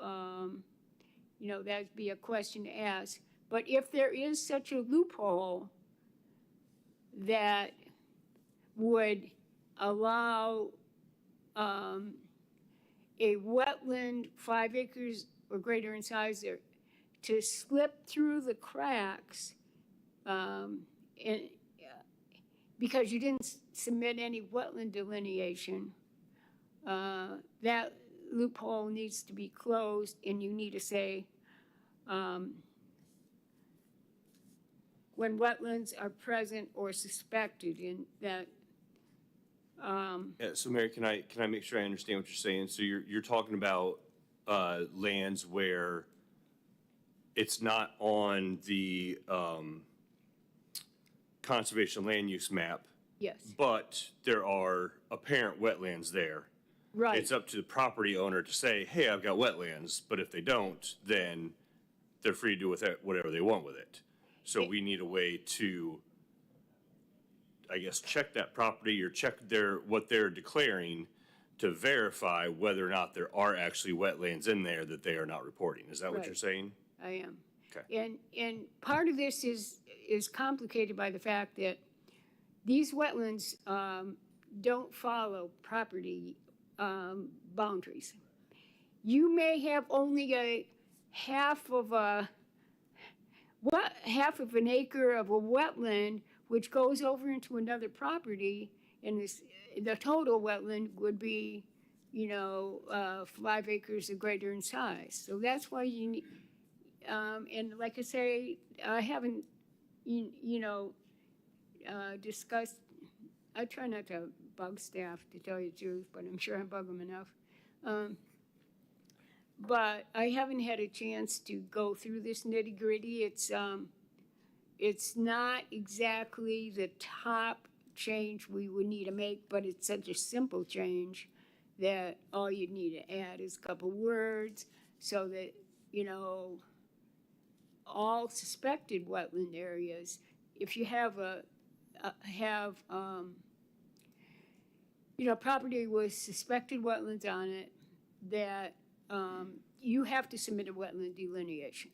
you know, that'd be a question to ask. But if there is such a loophole that would allow a wetland 5 acres or greater in size there to slip through the cracks, and, because you didn't submit any wetland delineation, that loophole needs to be closed, and you need to say, when wetlands are present or suspected in that. Yeah, so Mary, can I make sure I understand what you're saying? So you're talking about lands where it's not on the conservation land use map, Yes, but there are apparent wetlands there. right. It's up to the property owner to say, hey, I've got wetlands, but if they don't, then they're free to do with it whatever they want with it. So we need a way to, I guess, check that property or check what they're declaring to verify whether or not there are actually wetlands in there that they are not reporting. Is that what Right. you're saying? I am. Okay. And part of this is complicated by the fact that these wetlands don't follow property boundaries. You may have only a half of an acre of a wetland which goes over into another property, and the total wetland would be, 5 acres or greater in size. So that's why you need, and like I say, I haven't, discussed, I try not to bug staff, to tell you the truth, but I'm sure I bug them enough. But I haven't had a chance to go through this nitty-gritty. It's not exactly the top change we would need to make, but it's such a simple change that all you'd need to add is a couple words so that, all suspected wetland areas, if you have property with suspected wetlands on it, that you have to submit a wetland delineation.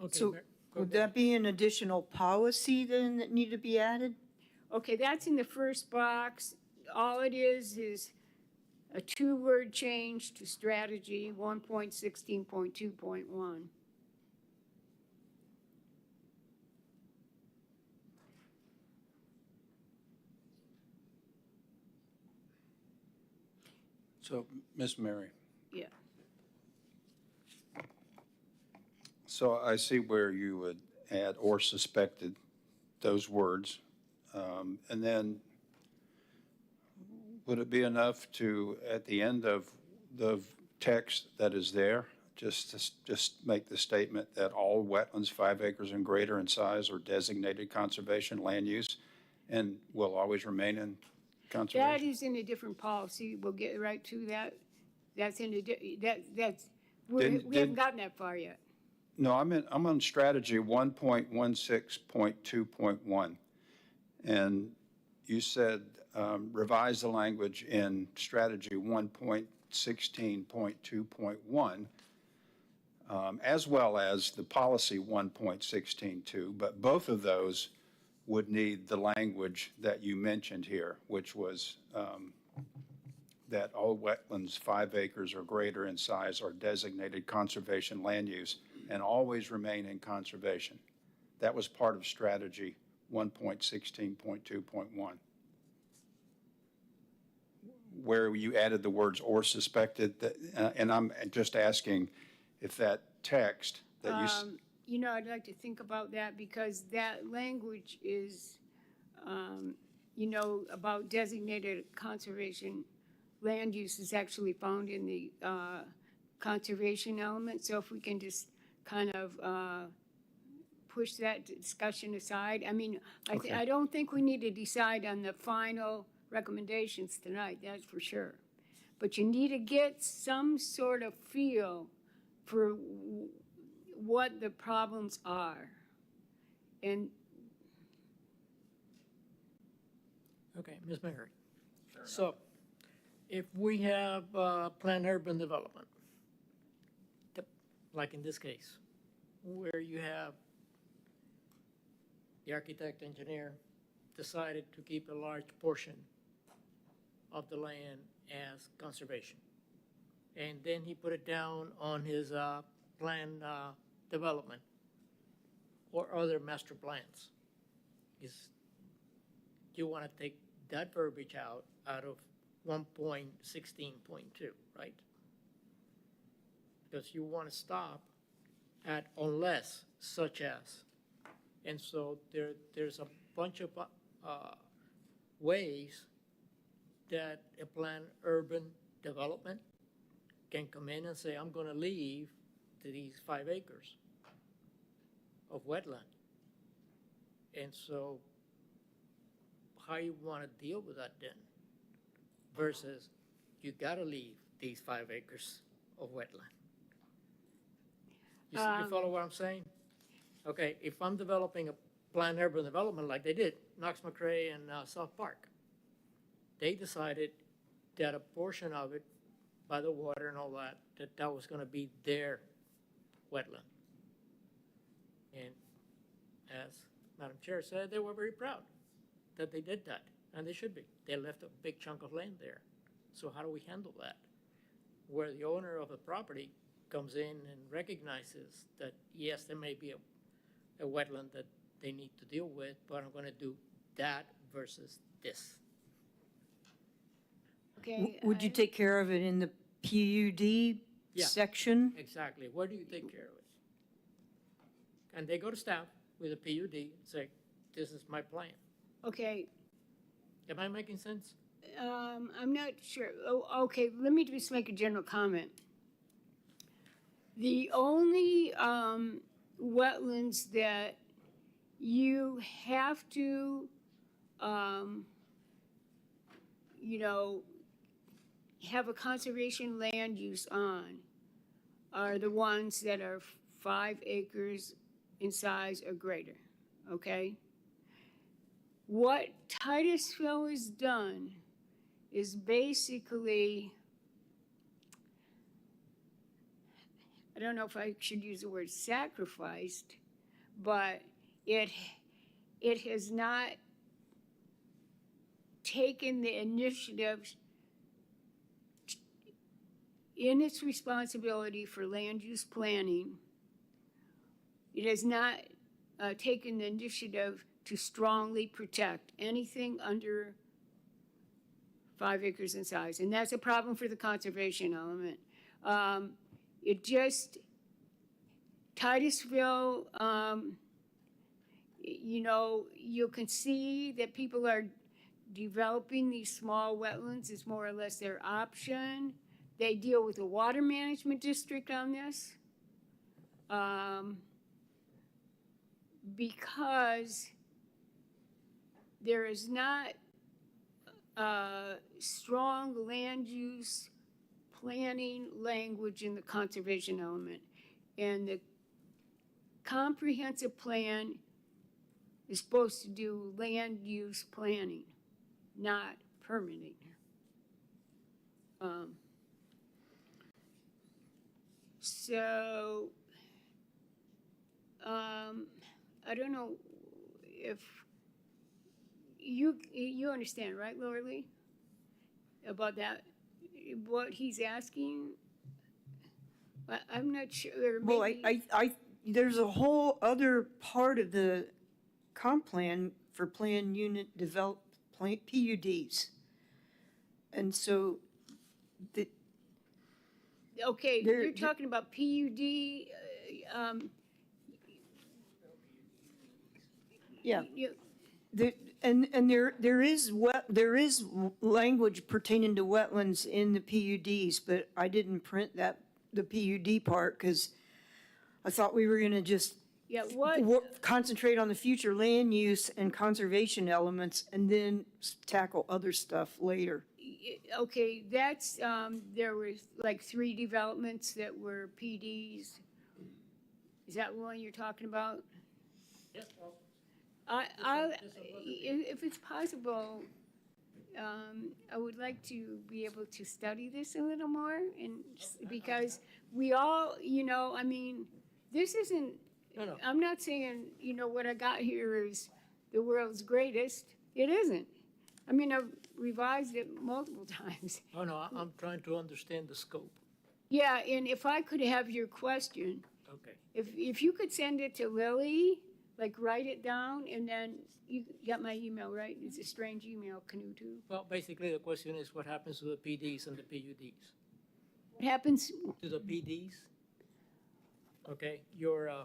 Okay, So would that be an additional policy then that need to be added? Okay, that's in the first box. All it is a 2-word change to strategy 1.16.2.1. So, Ms. Mary, Yeah. so I see where you would add or suspected those words. And then would it be enough to, at the end of the text that is there, just make the statement that all wetlands 5 acres and greater in size are designated conservation land use and will always remain in That conservation? is in a different policy. We'll get right to that. That's in a, Didn't- we haven't gotten that far yet. No, I'm on strategy 1.16.2.1. And you said revise the language in strategy 1.16.2.1, as well as the policy 1.16.2, but both of those would need the language that you mentioned here, which was that all wetlands 5 acres or greater in size are designated conservation land use and always remain in conservation. That was part of strategy 1.16.2.1, where you added the words or suspected, and I'm just asking if that text that you, I'd like to think about that because that language is, about designated conservation land use is actually found in the conservation element. So if we can just kind of push that discussion aside. I mean, Okay. I don't think we need to decide on the final recommendations tonight, that's for sure. But you need to get some sort of feel for what the problems are. And Okay, Ms. Mary. So, if we have planned urban development, like in this case, where you have the architect engineer decided to keep a large portion of the land as conservation. And then he put it down on his planned development or other master plans. You want to take that verbiage out of 1.16.2, right? Because you want to stop at unless, such as. And so there's a bunch of ways that a planned urban development can come in and say, I'm going to leave these 5 acres of wetland. And so how you want to deal with that then versus you got to leave these 5 acres of wetland. You follow what I'm saying? Okay, if I'm developing a planned urban development like they did, Knox-McRae and South Park, they decided that a portion of it by the water and all that, that was going to be their wetland. And as Madam Chair said, they were very proud that they did that, and they should be. They left a big chunk of land there. So how do we handle that? Where the owner of the property comes in and recognizes that, yes, there may be a wetland that they need to deal with, but I'm going to do that versus this. Okay. Would you take care of it in the PUD Yeah. section? Exactly. Where do you take care of it? And they go to staff with a PUD and say, this is my plan. Okay, Am I making sense? I'm not sure. Oh, okay, let me just make a general comment. The only wetlands that you have to, have a conservation land use on are the ones that are 5 acres in size or greater, okay? What Titusville has done is basically, I don't know if I should use the word sacrificed, but it has not taken the initiative in its responsibility for land use planning. It has not taken the initiative to strongly protect anything under 5 acres in size. And that's a problem for the conservation element. Titusville, you can see that people are developing these small wetlands. It's more or less their option. They deal with the water management district on this. Because there is not strong land use planning language in the conservation element. And the comprehensive plan is supposed to do land use planning, not permitting. I don't know if you understand, right, Laura Lee? About that, what he's asking? I'm not sure. Well, maybe- there's a whole other part of the comp plan for planned unit PUDs. And so Okay, There- you're talking about PUD, yeah. you- And there is language pertaining to wetlands in the PUDs, but I didn't print the PUD part because I thought we were gonna just yeah, what, concentrate on the future land use and conservation elements and then tackle other stuff later. okay, that's, there was like 3 developments that were PDs. Is that one you're talking about? Yes, well, If it's possible, I would like to be able to study this a little more, and because we all, I mean, this isn't. No. I'm not saying what I got here is the world's greatest. It isn't. I mean, I've revised it multiple times. Oh, no, I'm trying to understand the scope. Yeah, and if I could have your question, Okay. if you could send it to Lily, like write it down, and then you got my email, right? It's a strange email, Canutu. Well, basically, the question is what happens to the PDs and the PUDs? What happens? To the PDs? Okay, your,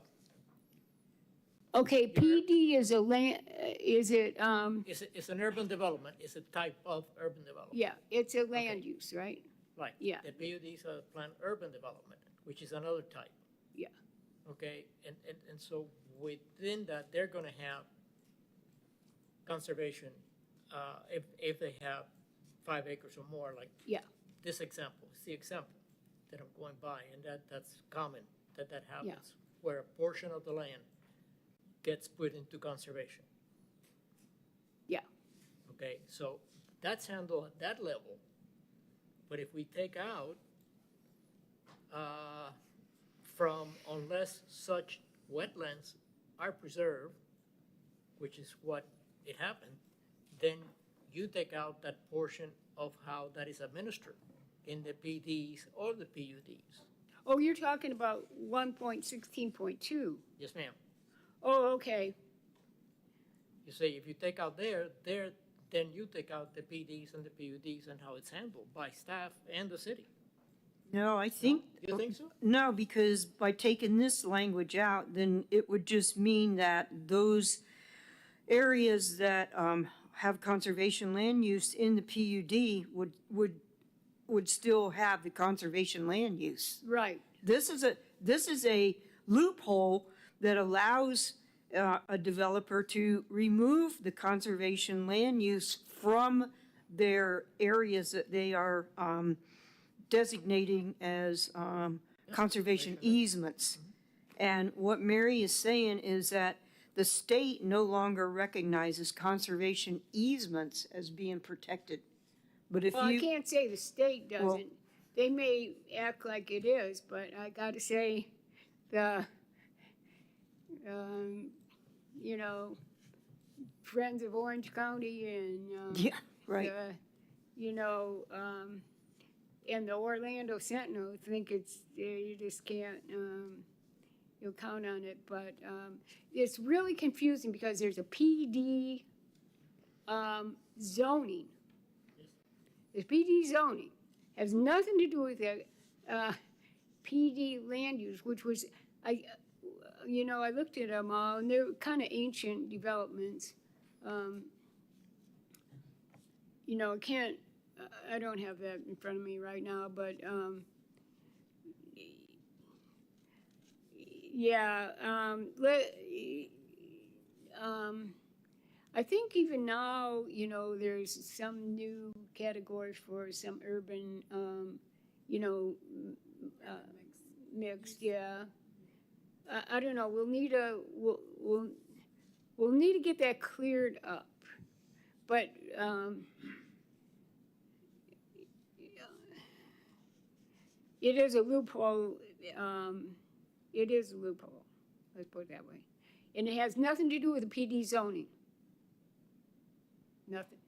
Okay, PD is a land, is it, it's an urban development, it's a type of urban development. yeah, it's a land use, right? Right. Yeah. The PUDs are planned urban development, which is another type. Yeah. Okay, and so within that, they're gonna have conservation, if they have 5 acres or more, like Yeah. this example, it's the example that I'm going by, and that's common, that happens, where a portion of the land gets put into conservation. Yeah. Okay, so that's handled at that level, but if we take out, from unless such wetlands are preserved, which is what it happened, then you take out that portion of how that is administered in the PDs or the PUDs. Oh, you're talking about 1.16.2. Yes, ma'am. Oh, okay. You say if you take out there, then you take out the PDs and the PUDs and how it's handled by staff and the city. No, I think. You think so? No, because by taking this language out, then it would just mean that those areas that have conservation land use in the PUD would still have the conservation land use. Right. This is a loophole that allows a developer to remove the conservation land use from their areas that they are designating as conservation easements. And what Mary is saying is that the state no longer recognizes conservation easements as being protected. But if Well, I you, can't say the state doesn't. They may act like it is, but I gotta say, the, Friends of Orange County and, yeah, right. and the Orlando Sentinel think you just can't, count on it, but, it's really confusing because there's a PD, zoning. There's PD zoning, has nothing to do with the, PD land use, which was, I looked at them all, and they're kind of ancient developments. I don't have that in front of me right now, but, I think even now, there's some new categories for some urban, mixed, yeah. I don't know, we'll need to get that cleared up, but, it is a loophole, let's put it that way. And it has nothing to do with the PD zoning. Nothing.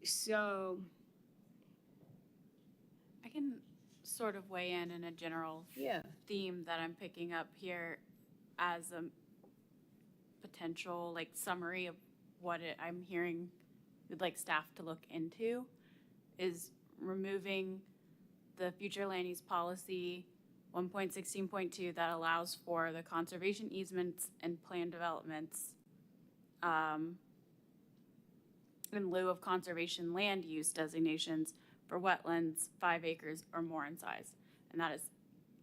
So, I can sort of weigh in a general yeah, theme that I'm picking up here as a potential summary of what I'm hearing we'd like staff to look into is removing the future land use policy 1.16.2 that allows for the conservation easements and planned developments in lieu of conservation land use designations for wetlands 5 acres or more in size. And that is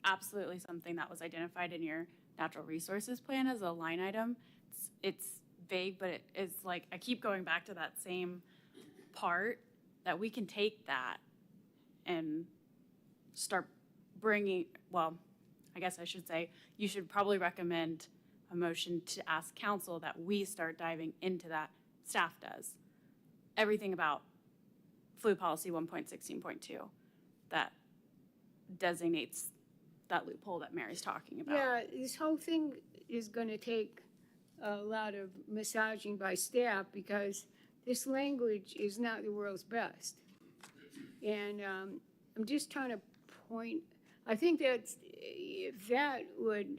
absolutely something that was identified in your natural resources plan as a line item. It's vague, but it is I keep going back to that same part that we can take that and start bringing, well, I guess I should say, you should probably recommend a motion to ask council that we start diving into that, staff does. Everything about flu policy 1.16.2 that designates that loophole that Mary's talking about. Yeah, this whole thing is gonna take a lot of massaging by staff because this language is not the world's best. And I'm just trying to point, I think that if that would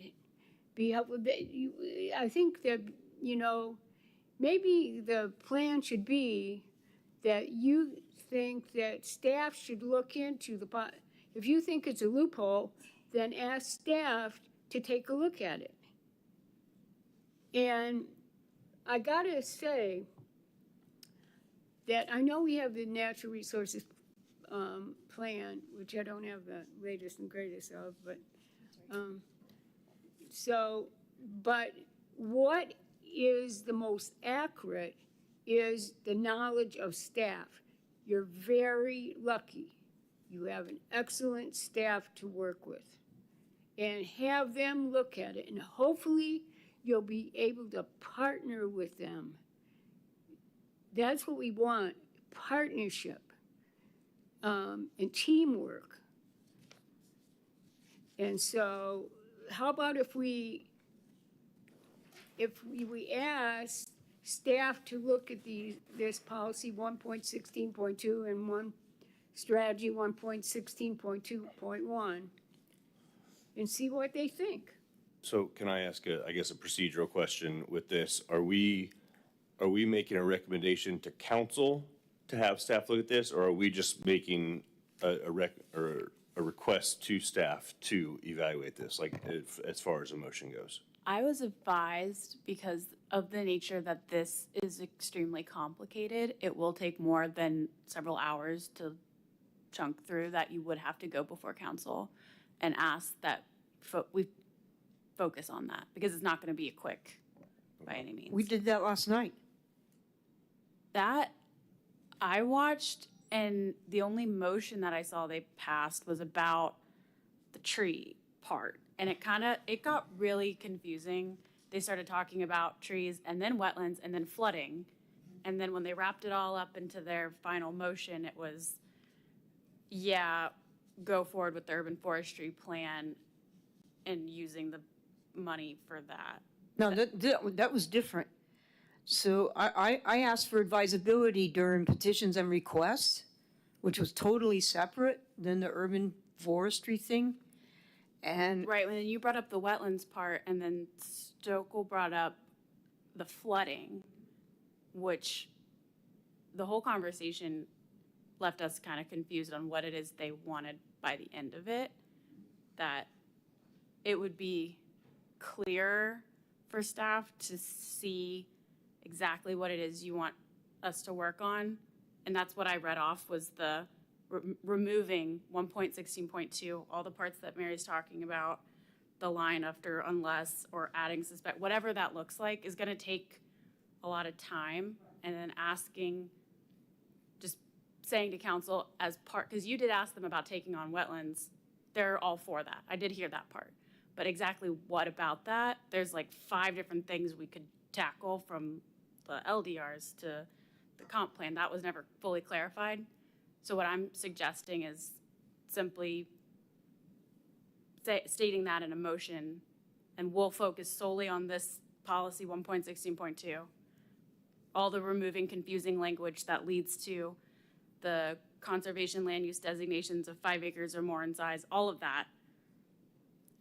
be helpful, I think that, you know, maybe the plan should be that you think that staff should look into if you think it's a loophole, then ask staff to take a look at it. And I gotta say that I know we have the natural resources plan, which I don't have the latest and greatest of, but but what is the most accurate is the knowledge of staff. You're very lucky. You have an excellent staff to work with. And have them look at it, and hopefully you'll be able to partner with them. That's what we want, partnership and teamwork. And so how about if we ask staff to look at this policy 1.16.2 and strategy 1.16.2.1 and see what they think. So can I ask a procedural question with this? Are we making a recommendation to council to have staff look at this, or are we just making a request to staff to evaluate this, like as far as a motion goes? I was advised, because of the nature that this is extremely complicated, it will take more than several hours to chunk through, that you would have to go before council and ask that we focus on that, because it's not going to be a quick by any means. We did that last night. That I watched, and the only motion that I saw they passed was about the tree part. And it got really confusing. They started talking about trees and then wetlands and then flooding. And then when they wrapped it all up into their final motion, it was, yeah, go forward with the urban forestry plan and using the money for that. No, that was different. So I asked for advisability during petitions and requests, which was totally separate than the urban forestry thing. And Right, and then you brought up the wetlands part, and then Stokel brought up the flooding, which the whole conversation left us kind of confused on what it is they wanted by the end of it, that it would be clear for staff to see exactly what it is you want us to work on. And that's what I read off, was the removing 1.16.2, all the parts that Mary's talking about, the line after unless or adding suspect, whatever that looks like is going to take a lot of time. And then just saying to council as part, because you did ask them about taking on wetlands, they're all for that. I did hear that part. But exactly what about that? There's like 5 different things we could tackle, from the LDRs to the comp plan. That was never fully clarified. So what I'm suggesting is simply stating that in a motion, and we'll focus solely on this policy 1.16.2. All the removing confusing language that leads to the conservation land use designations of 5 acres or more in size, all of that,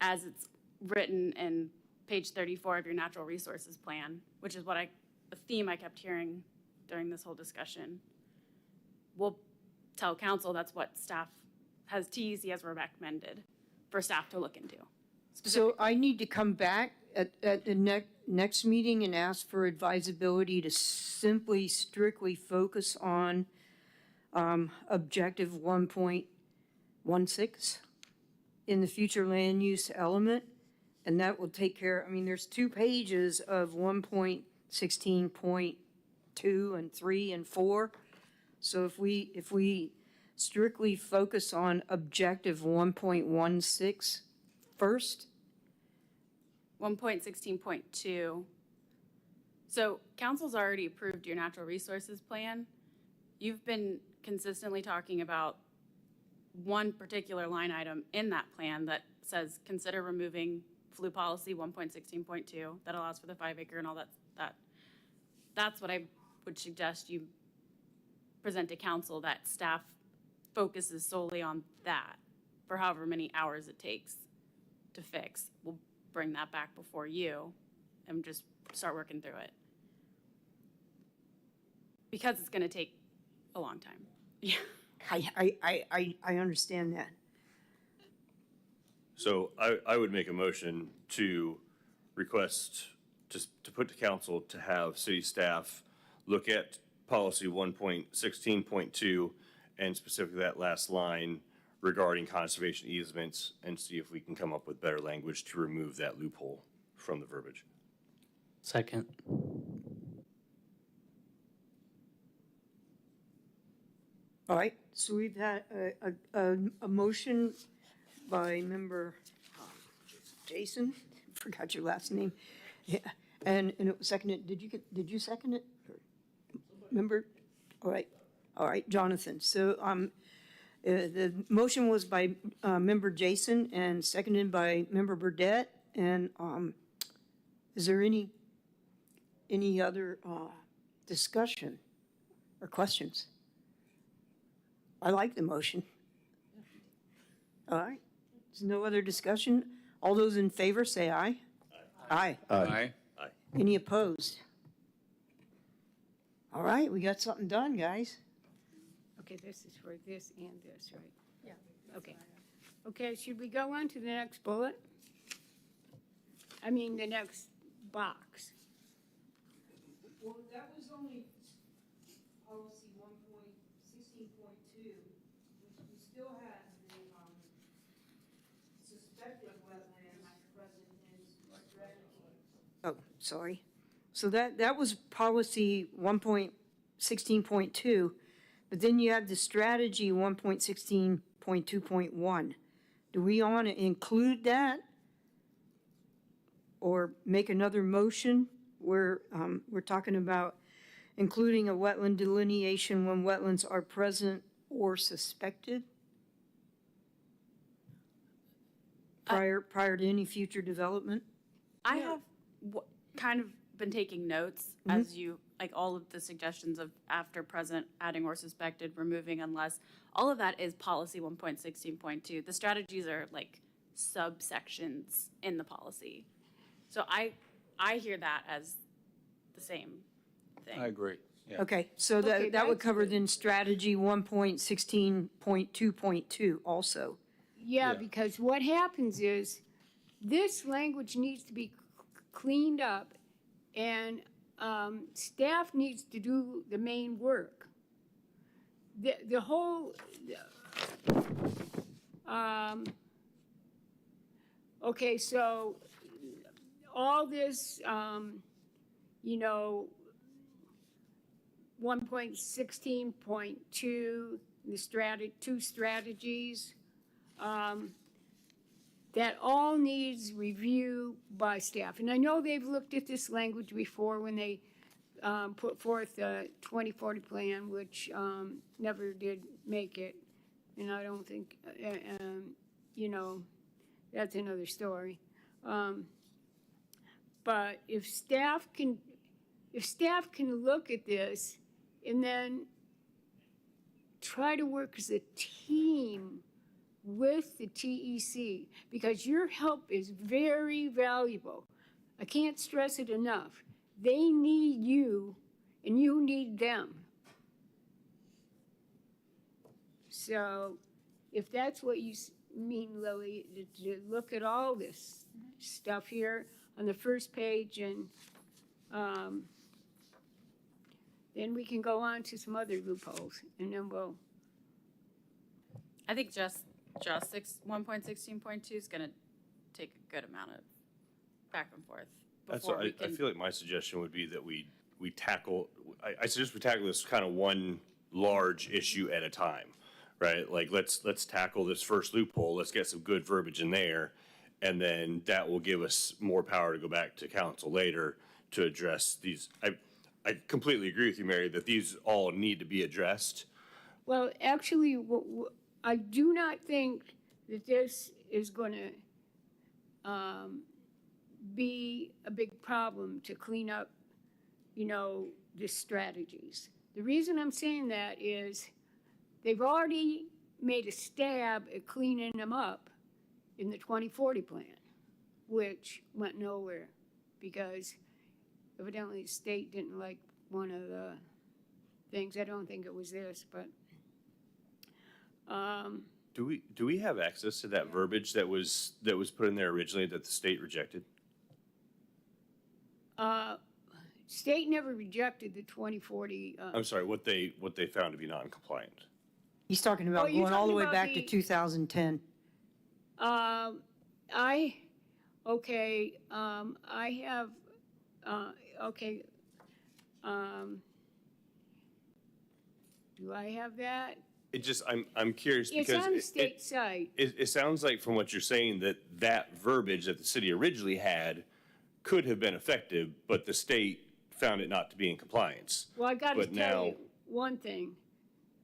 as it's written in page 34 of your natural resources plan, which is a theme I kept hearing during this whole discussion. We'll tell council that's what staff has TEC has recommended for staff to look into. so I need to come back at the next meeting and ask for advisability to simply strictly focus on objective 1.16 in the future land use element. And that will take care, I mean, there's 2 pages of 1.16.2 and 3 and 4. So if we strictly focus on objective 1.16 first, 1.16.2. So council's already approved your natural resources plan. You've been consistently talking about one particular line item in that plan that says, consider removing flu policy 1.16.2 that allows for the 5 acre and all that. That's what I would suggest you present to council, that staff focuses solely on that for however many hours it takes to fix. We'll bring that back before you and just start working through it. Because it's gonna take a long time. Yeah. I understand that. So I would make a motion to request, to put to council to have city staff look at policy 1.16.2 and specifically that last line regarding conservation easements and see if we can come up with better language to remove that loophole from the verbiage. Second. All right, so we've had a motion by member Jason, forgot your last name. Yeah, and it was seconded, did you second it? Member, all right, Jonathan. So the motion was by member Jason and seconded by member Burdette. And is there any other discussion or questions? I like the motion. All right, there's no other discussion. All those in favor say aye. Aye. Aye. Any opposed? All right, we got something done, guys. Okay, this is for this and this, right? Yeah. Okay. Okay, should we go on to the next bullet? I mean, the next box. Well, that was only policy 1.16.2, which we still had the suspected wetlands present in strategy. Oh, sorry. So that was policy 1.16.2, but then you have the strategy 1.16.2.1. Do we want to include that? Or make another motion where we're talking about including a wetland delineation when wetlands are present or suspected prior to any future development? I have kind of been taking notes as you, like all of the suggestions of after present, adding or suspected, removing unless, all of that is policy 1.16.2. The strategies are like subsections in the policy. So I hear that as the same thing. I agree. Yeah. Okay, so Okay, that would that's cover good. then strategy 1.16.2.2 also. Yeah, Yeah. because what happens is this language needs to be cleaned up and staff needs to do the main work. The whole, okay, so all this, 1.16.2, the two strategies, that all needs review by staff. And I know they've looked at this language before when they put forth the 2040 plan, which never did make it. And I don't think, that's another story. But if staff can look at this and then try to work as a team with the TEC, because your help is very valuable. I can't stress it enough. They need you and you need them. So if that's what you mean, Lily, to look at all this stuff here on the first page, and then we can go on to some other loopholes, and then we'll. I think just 1.16.2 is going to take a good amount of back and forth That's before what we I can. feel like my suggestion would be that we tackle, I suggest we tackle this kind of one large issue at a time, right? Like let's tackle this first loophole, let's get some good verbiage in there, And then that will give us more power to go back to council later to address these. I completely agree with you, Mary, that these all need to be addressed. Well, actually, I do not think that this is going to be a big problem to clean up, the strategies. The reason I'm saying that is they've already made a stab at cleaning them up in the 2040 plan, which went nowhere because evidently the state didn't like one of the things. I don't think it was this, but Do we have access to that verbiage that was put in there originally that the state rejected? state never rejected the 2040. I'm sorry, what they found to be non-compliant. He's talking about you're going all the talking way about back to the- 2010. I have, do I have that? It just, I'm curious It's because on the state site. it sounds like from what you're saying that verbiage that the city originally had could have been effective, but the state found it not to be in compliance. Well, I got to But tell now- you one thing.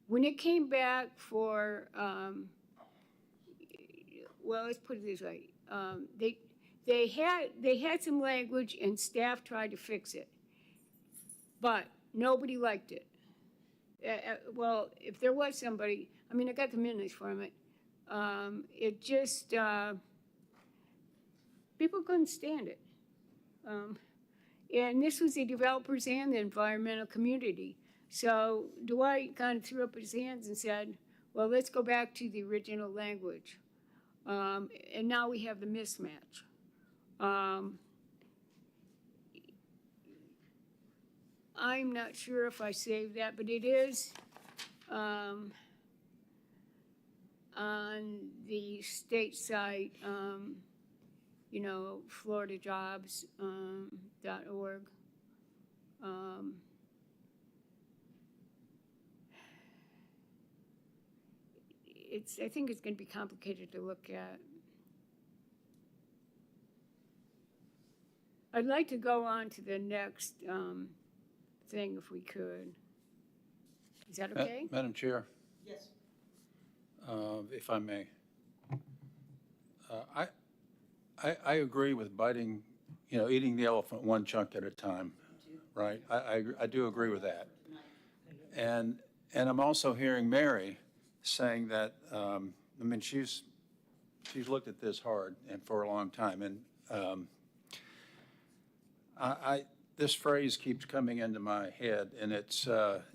When it came back for, well, let's put it this way. They had some language and staff tried to fix it, but nobody liked it. Well, if there was somebody, I mean, I got the minutes from it. It just, people couldn't stand it. And this was the developers and the environmental community. So Dwight kind of threw up his hands and said, well, let's go back to the original language. And now we have the mismatch. I'm not sure if I saved that, but it is on the state site, floridajobs.org. I think it's going to be complicated to look at. I'd like to go on to the next thing if we could. Is that okay? Madam Chair, Yes. if I may. I agree with biting, eating the elephant one chunk at a time, right? I do agree with that. And I'm also hearing Mary saying that, she's looked at this hard and for a long time. And this phrase keeps coming into my head, and it's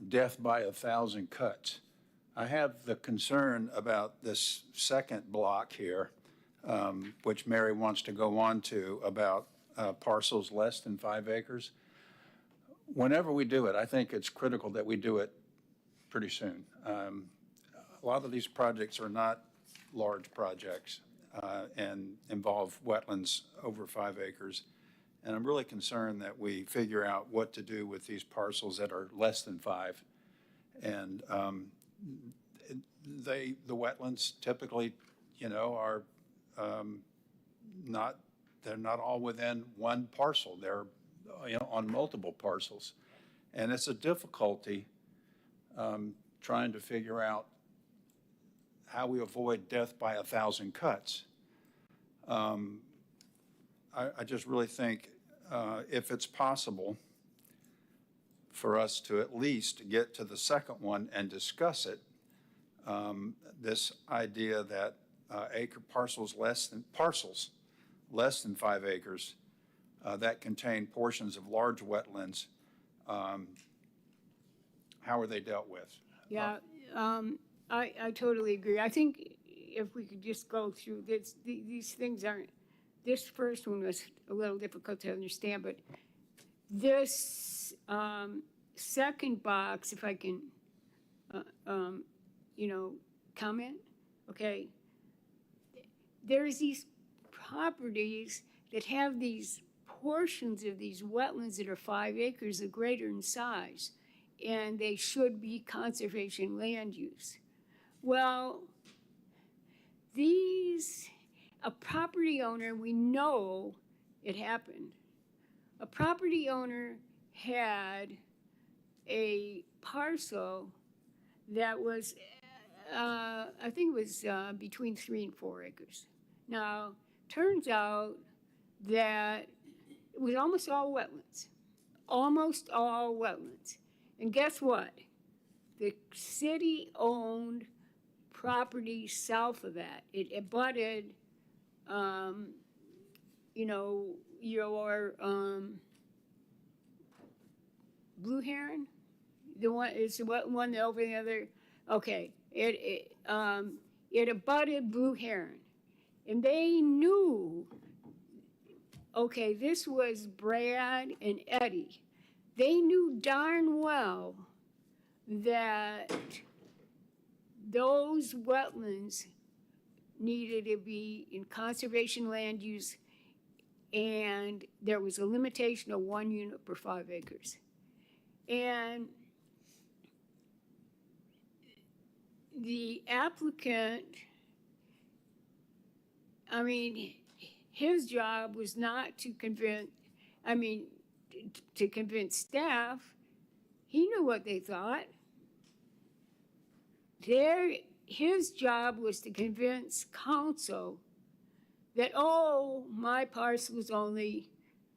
death by 1,000 cuts. I have the concern about this second block here, which Mary wants to go on to about parcels less than 5 acres. Whenever we do it, I think it's critical that we do it pretty soon. A lot of these projects are not large projects and involve wetlands over 5 acres. And I'm really concerned that we figure out what to do with these parcels that are less than 5. And the wetlands typically, are they're not all within one parcel. They're, on multiple parcels. And it's a difficulty trying to figure out how we avoid death by 1,000 cuts. I just really think if it's possible for us to at least get to the second one and discuss it, this idea that parcels less than 5 acres that contain portions of large wetlands, how are they dealt with? Yeah, I totally agree. I think if we could just go through this, these things aren't, this first one was a little difficult to understand, but this second box, if I can, comment, okay. There's these properties that have these portions of these wetlands that are 5 acres or greater in size, and they should be conservation land use. Well, these, a property owner, we know it happened. A property owner had a parcel that was, I think it was between 3 and 4 acres. Now, turns out that it was almost all wetlands. Almost all wetlands. And guess what? The city owned property south of that. It abutted, you know, your Blue Heron? The one, it's the one over the other, okay. It abutted Blue Heron. And they knew, okay, this was Brad and Eddie. They knew darn well that those wetlands needed to be in conservation land use, and there was a limitation of 1 unit per 5 acres. And the applicant, I mean, his job was not to convince, to convince staff. He knew what they thought. His job was to convince council that, oh, my parcel is only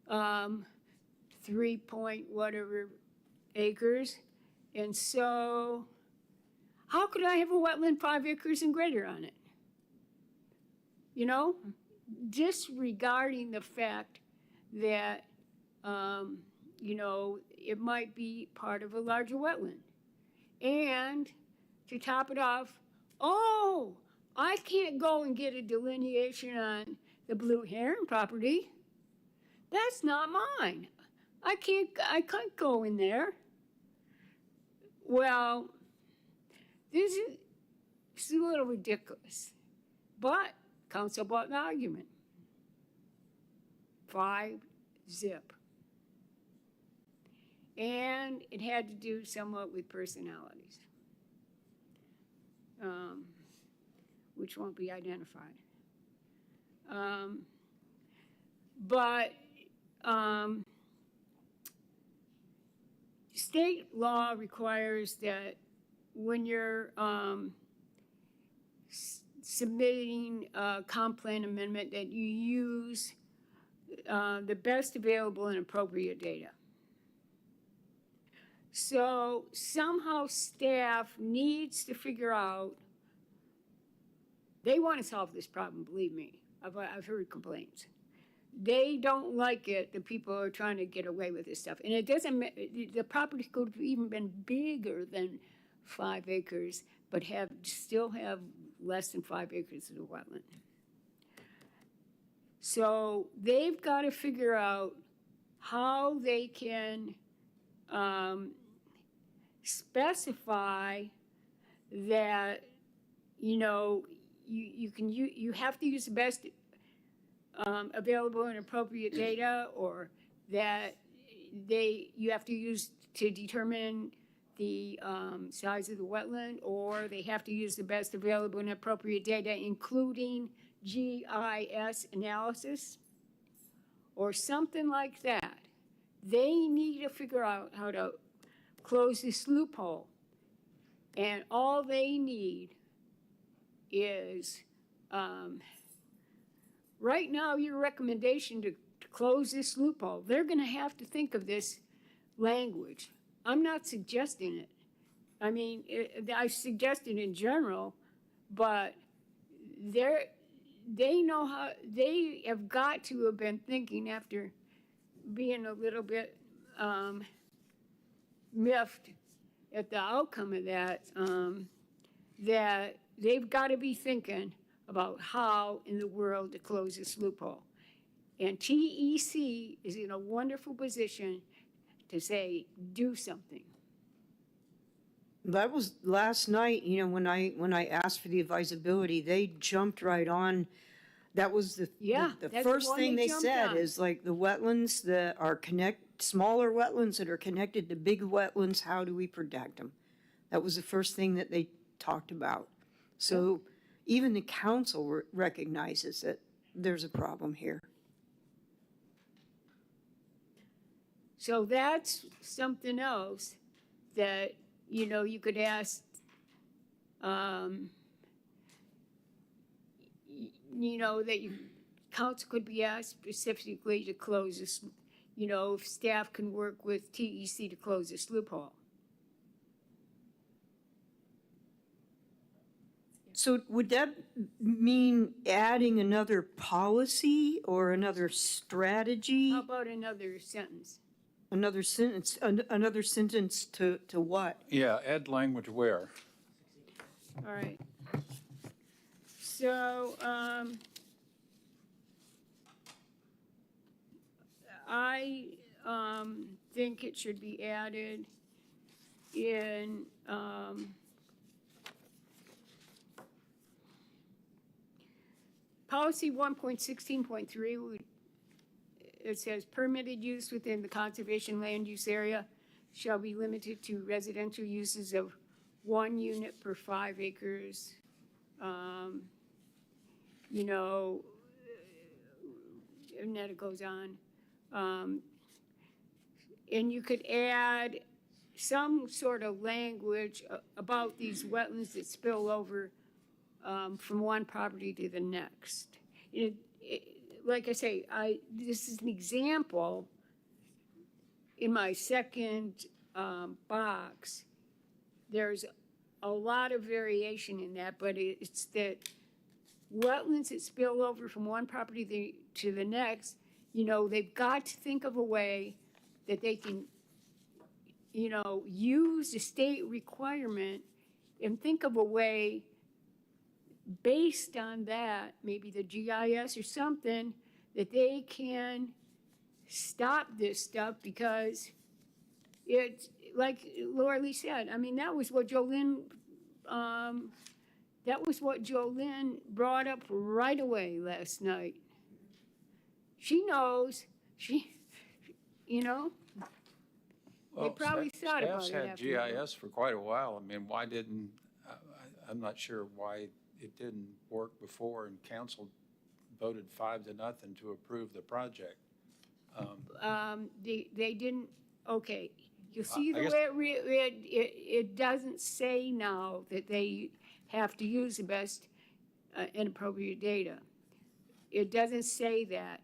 3 point whatever acres, and so how could I have a wetland 5 acres and greater on it? You know, disregarding the fact that, you know, it might be part of a larger wetland. And to top it off, oh, I can't go and get a delineation on the Blue Heron property. That's not mine. I can't go in there. Well, this is a little ridiculous, but council bought an argument. 5-0. And it had to do somewhat with personalities, which won't be identified. But state law requires that when you're submitting a comp plan amendment, that you use the best available and appropriate data. So somehow staff needs to figure out, they want to solve this problem, believe me. I've heard complaints. They don't like it that people are trying to get away with this stuff. And it doesn't, the property could have even been bigger than 5 acres, but still have less than 5 acres of the wetland. So they've got to figure out how they can specify that, you know, you have to use the best available and appropriate data, or that you have to use to determine the size of the wetland, or they have to use the best available and appropriate data, including GIS analysis, or something like that. They need to figure out how to close this loophole. And all they need is, right now, your recommendation to close this loophole. They're going to have to think of this language. I'm not suggesting it. I mean, I suggest it in general, but they know how, they have got to have been thinking, after being a little bit miffed at the outcome of that, that they've got to be thinking about how in the world to close this loophole. And TEC is in a wonderful position to say, do something. That was last night, you know, when I asked for the advisability, they jumped right on. That was the that's the first one thing they they jumped said on. is, like, the wetlands that are smaller wetlands that are connected to big wetlands, how do we protect them? That was the first thing that they talked about. So even the council recognizes that there's a problem here. So that's something else that, you know, you could ask, you know, that council could be asked specifically to close this, you know, if staff can work with TEC to close this loophole. So would that mean adding another policy or another strategy? How about another sentence? Another sentence to what? Yeah, add language where? All right. So, I, think it should be added in, policy 1.16.3, it says permitted use within the conservation land use area shall be limited to residential uses of 1 unit per 5 acres. You know, and then it goes on. And you could add some sort of language about these wetlands that spill over from one property to the next. Like I say, this is an example in my second box. There's a lot of variation in that, but it's that wetlands that spill over from one property to the next, you know, they've got to think of a way that they can, you know, use the state requirement and think of a way based on that, maybe the GIS or something, that they can stop this stuff because it's, like Laura Lee said, I mean, that was what Jolynn brought up right away last night. She knows, you know, they probably thought about it. Staff's had afterward. GIS for quite a while. I mean, why didn't, I'm not sure why it didn't work before and council voted 5-0 to approve the project. They didn't, okay. You'll see I the guess- way it doesn't say now that they have to use the best and appropriate data. It doesn't say that.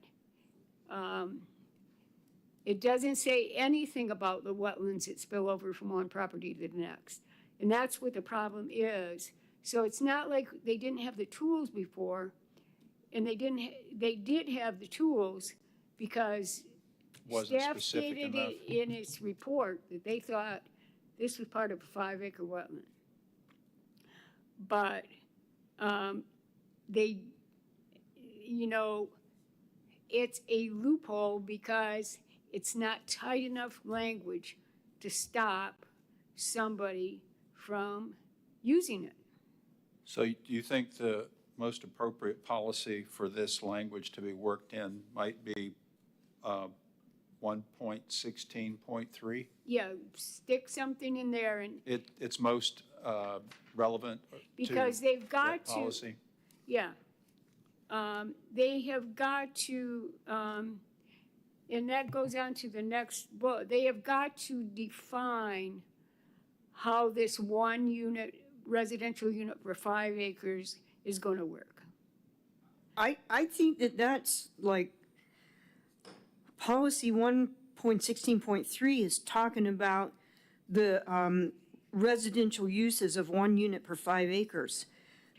It doesn't say anything about the wetlands that spill over from one property to the next. And that's what the problem is. So it's not like they didn't have the tools before, and they did have the tools because Wasn't staff specific stated enough. it in its report that they thought this was part of a 5-acre wetland. But they, you know, it's a loophole because it's not tight enough language to stop somebody from using it. So do you think the most appropriate policy for this language to be worked in might be 1.16.3? Yeah, stick something in there and, It's most relevant because to they've got that to. policy? Yeah. They have got to, and that goes on to the next bullet, they have got to define how this 1 unit, residential unit for 5 acres is going to work. I think that's like, policy 1.16.3 is talking about the residential uses of 1 unit per 5 acres.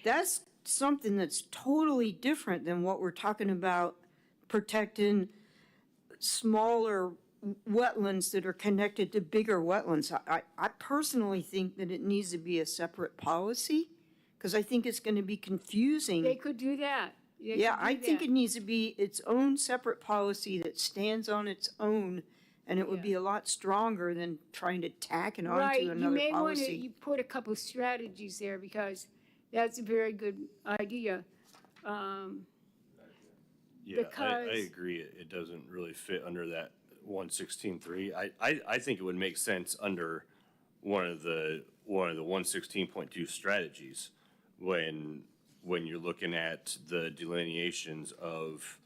That's something that's totally different than what we're talking about protecting smaller wetlands that are connected to bigger wetlands. I personally think that it needs to be a separate policy because I think it's going to be confusing. They could do that. They Yeah, could do I think that. it needs to be its own separate policy that stands on its own, and it would Yeah. be a lot stronger than trying to tack it Right, onto you another may want to, policy. you put a couple strategies there because that's a very good idea. Yeah, I Because- agree. It doesn't really fit under that 116.3. I think it would make sense under one of the 116.2 strategies when when you're looking at the delineations of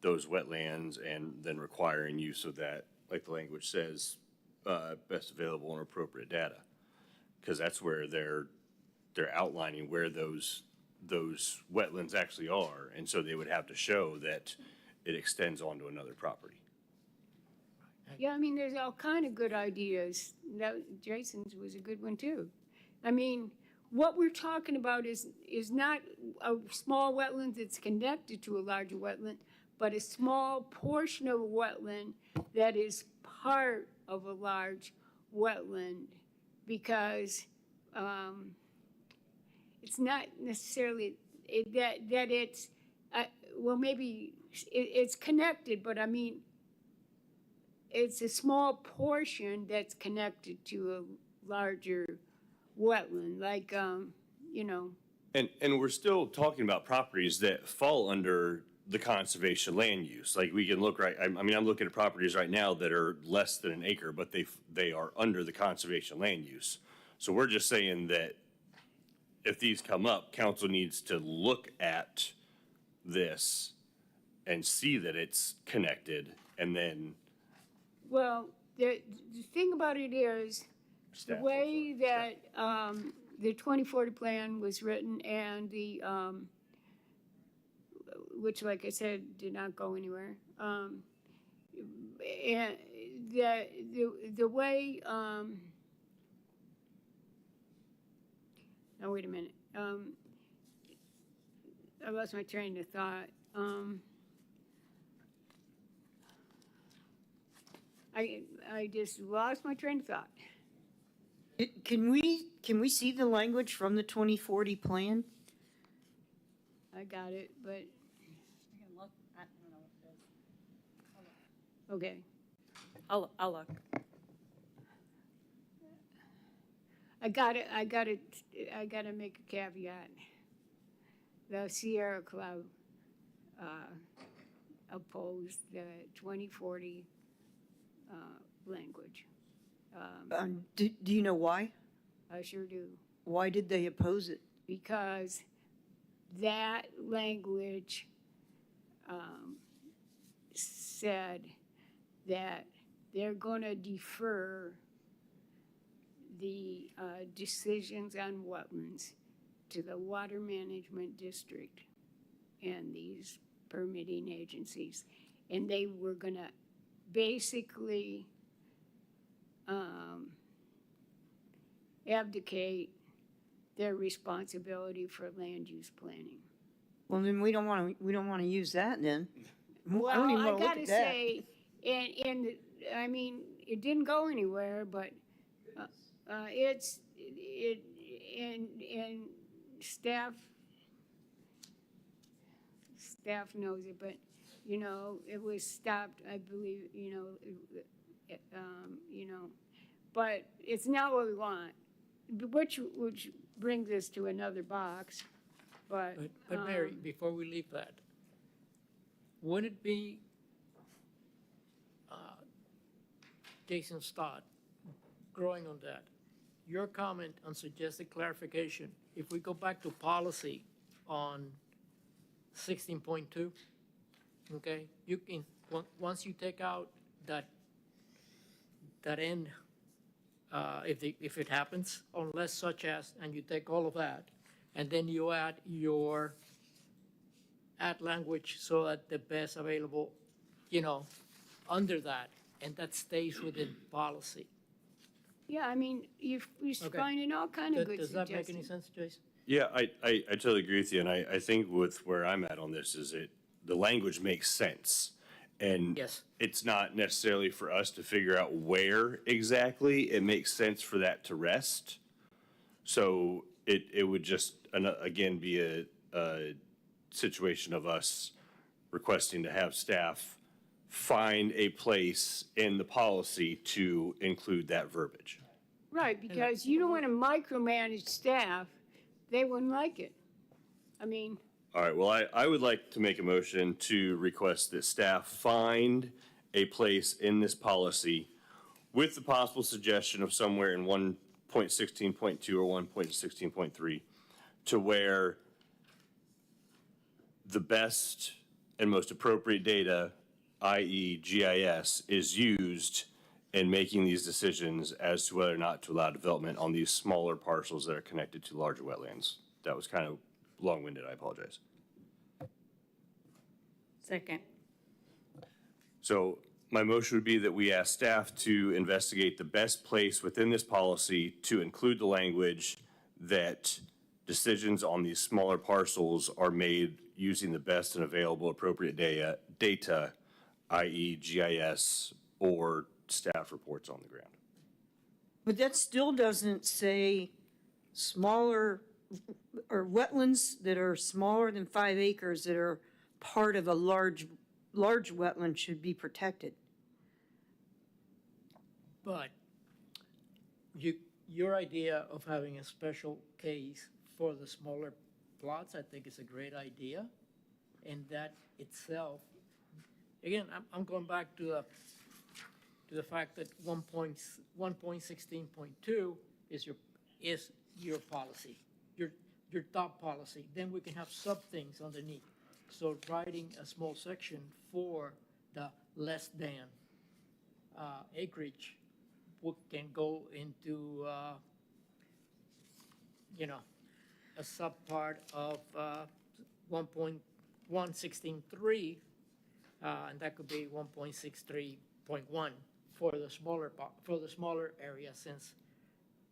those wetlands and then requiring use of that, like the language says, best available and appropriate data. Because that's where they're outlining where those wetlands actually are. And so they would have to show that it extends onto another property. Yeah, I mean, there's all kind of good ideas. That, Jason's was a good one too. I mean, what we're talking about is not a small wetland that's connected to a larger wetland, but a small portion of a wetland that is part of a large wetland, because it's not necessarily that it's, well, maybe it's connected, but I mean, it's a small portion that's connected to a larger wetland, like, you know. And we're still talking about properties that fall under the conservation land use. Like we can look I mean, I'm looking at properties right now that are less than an acre, but they are under the conservation land use. So we're just saying that if these come up, council needs to look at this and see that it's connected, and then. Well, the thing about it is, the way that the 2040 plan was written and the, which, like I said, did not go anywhere. And the way, now wait a minute. I lost my train of thought. I just lost my train of thought. Can we see the language from the 2040 plan? I got it, but, I can look, I don't know what it is. okay. I'll look. I gotta make a caveat. The Sierra Club opposed the 2040 language. Do you know why? I sure do. Why did they oppose it? Because that language said that they're gonna defer the decisions on wetlands to the water management district and these permitting agencies. And they were gonna basically abdicate their responsibility for land use planning. Well, then we don't want to use that then. I don't Well, even I want to look gotta at that. say, and I mean, it didn't go anywhere, but and staff knows it, but you know, it was stopped, I believe, you know, but it's not what we want, which brings us to another box, but. But Mary, before we leave that, wouldn't it be Jason's thought, growing on that, your comment on suggested clarification, if we go back to policy on 16.2, okay, you can, once you take out that end, if it happens, unless such as, and you take all of that, and then you add language so that the best available, you know, under that, and that stays within policy. Yeah, I mean, you're Okay. finding all kind of good Does that make any suggestions. sense, Jason? Yeah, I totally agree with you, and I think with where I'm at on this is the language makes sense. And Yes. it's not necessarily for us to figure out where exactly it makes sense for that to rest. So it would just, again, be a situation of us requesting to have staff find a place in the policy to include that verbiage. Right, because you don't want to micromanage staff. They wouldn't like it. I mean, All right, well, I would like to make a motion to request that staff find a place in this policy with the possible suggestion of somewhere in 1.16.2 or 1.16.3 to where the best and most appropriate data, i.e. GIS, is used in making these decisions as to whether or not to allow development on these smaller parcels that are connected to larger wetlands. That was kind of long-winded, I apologize. Second. So my motion would be that we ask staff to investigate the best place within this policy to include the language that decisions on these smaller parcels are made using the best and available appropriate data, i.e. GIS or staff reports on the ground. But that still doesn't say smaller, or wetlands that are smaller than 5 acres that are part of a large wetland should be protected. But your idea of having a special case for the smaller plots, I think is a great idea. And that itself, again, I'm going back to the fact that 1.16.2 is your policy, your top policy. Then we can have sub-things underneath. So writing a small section for the less than acreage can go into, a subpart of 1.116.3, and that could be 1.63.1 for the smaller area, since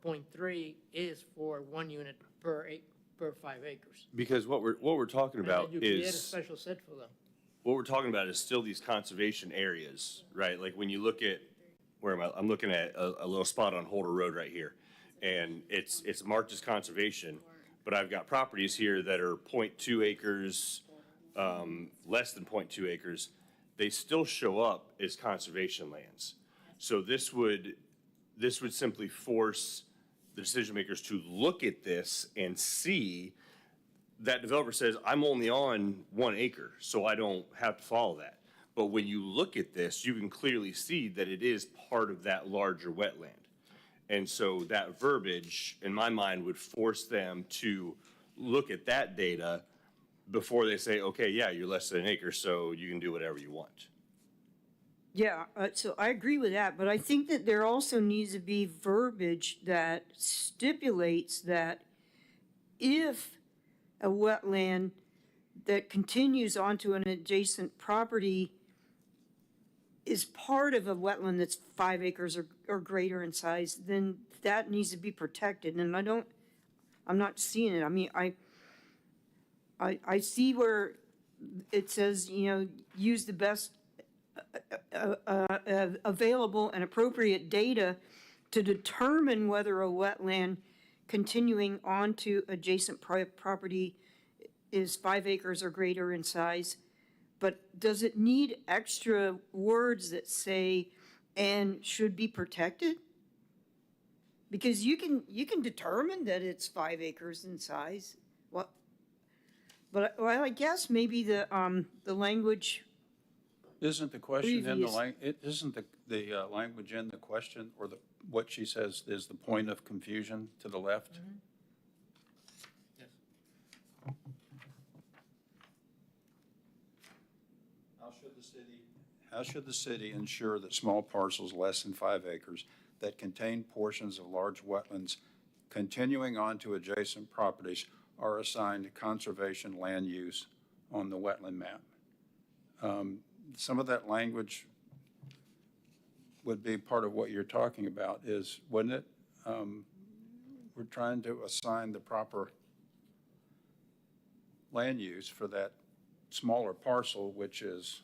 0.3 is for 1 unit per 5 acres. Because what we're talking about And then you create a is, special set for them. what we're talking about is still these conservation areas, right? Like when you look at, where am I? I'm looking at a little spot on Holder Road right here. And it's marked as conservation, but I've got properties here that are 0.2 acres, less than 0.2 acres. They still show up as conservation lands. So this would simply force the decision makers to look at this and see that developer says, I'm only on 1 acre, so I don't have to follow that. But when you look at this, you can clearly see that it is part of that larger wetland. And so that verbiage, in my mind, would force them to look at that data before they say, okay, yeah, you're less than an acre, so you can do whatever you want. Yeah, so I agree with that, but I think that there also needs to be verbiage that stipulates that if a wetland that continues onto an adjacent property is part of a wetland that's 5 acres or greater in size, then that needs to be protected. And I'm not seeing it. I mean, I see where it says, use the best available and appropriate data to determine whether a wetland continuing onto adjacent property is 5 acres or greater in size. But does it need extra words that say, and should be protected? Because you can determine that it's 5 acres in size. But I guess maybe the language. Isn't the question in the Previous. isn't the language in the question, or what she says is the point of confusion to the left? Yes. How should the city ensure that small parcels less than 5 acres that contain portions of large wetlands continuing onto adjacent properties are assigned conservation land use on the wetland map? Some of that language would be part of what you're talking about, wouldn't it? We're trying to assign the proper land use for that smaller parcel, which is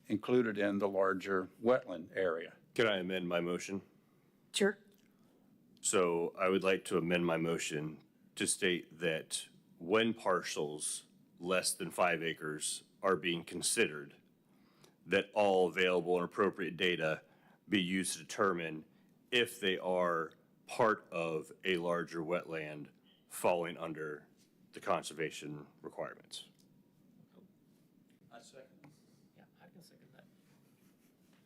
included in the larger wetland area. Can I amend my motion? Sure. So I would like to amend my motion to state that when parcels less than 5 acres are being considered, that all available and appropriate data be used to determine if they are part of a larger wetland falling under the conservation requirements. Yeah, I can second that.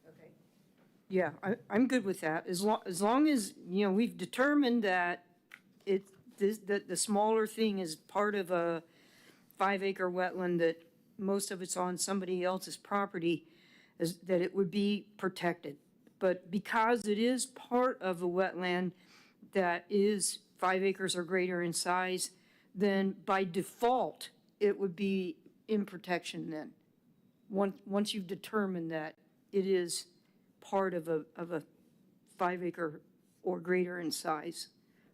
Okay. Yeah, I'm good with that. As long as, we've determined that that the smaller thing is part of a 5-acre wetland that most of it's on somebody else's property, is that it would be protected. But because it is part of a wetland that is 5 acres or greater in size, then by default, it would be in protection then. Once you've determined that it is part of a 5 acre or greater in size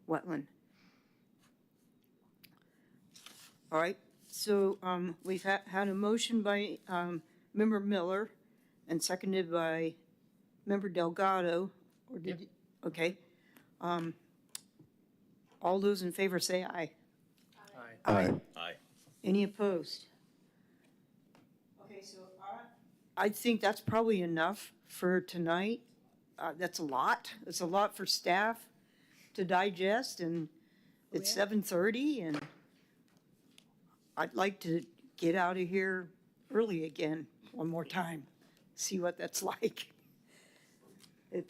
wetland. All right, so we've had a motion by Member Miller and seconded by Member Delgado, or did you? Okay. All those in favor say aye. Aye. Aye. Any opposed? Okay, so I think that's probably enough for tonight. That's a lot. It's a lot for staff to digest, and it's 7:30, and I'd like to get out of here early again one more time, see what that's like. If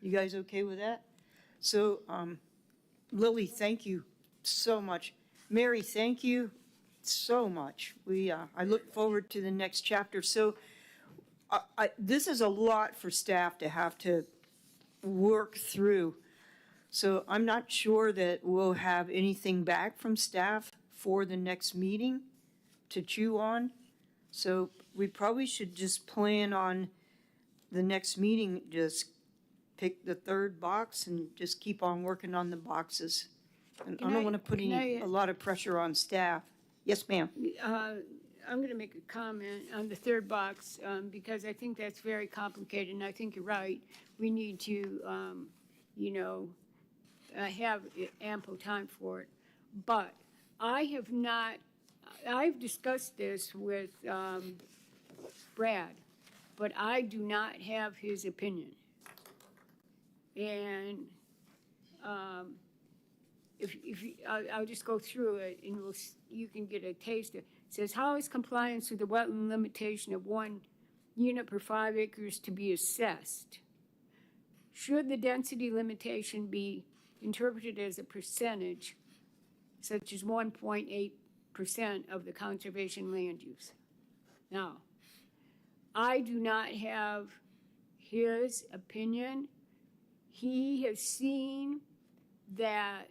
you guys okay with that? So, Lily, thank you so much. Mary, thank you so much. I look forward to the next chapter. So this is a lot for staff to have to work through. So I'm not sure that we'll have anything back from staff for the next meeting to chew on. So we probably should just plan on the next meeting, just pick the third box and just keep on working on the boxes. And I don't want to put a lot of pressure on staff. Yes, ma'am. I'm going to make a comment on the third box because I think that's very complicated, and I think you're right. We need to, have ample time for it. But I've discussed this with Brad, but I do not have his opinion. And I'll just go through it, and you can get a taste of it. It says, how is compliance with the wetland limitation of 1 unit per 5 acres to be assessed? Should the density limitation be interpreted as a percentage, such as 1.8% of the conservation land use? Now, I do not have his opinion. He has seen that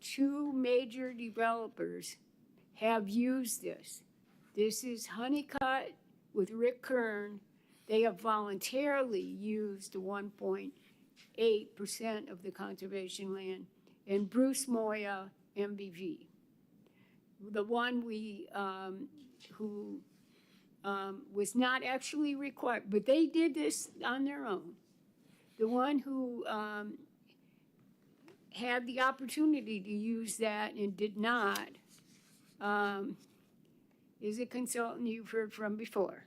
2 major developers have used this. This is Honeycutt with Rick Kern. They have voluntarily used the 1.8% of the conservation land, and Bruce Moya, MBV. The one who was not actually required, but they did this on their own. The one who had the opportunity to use that and did not is a consultant you've heard from before.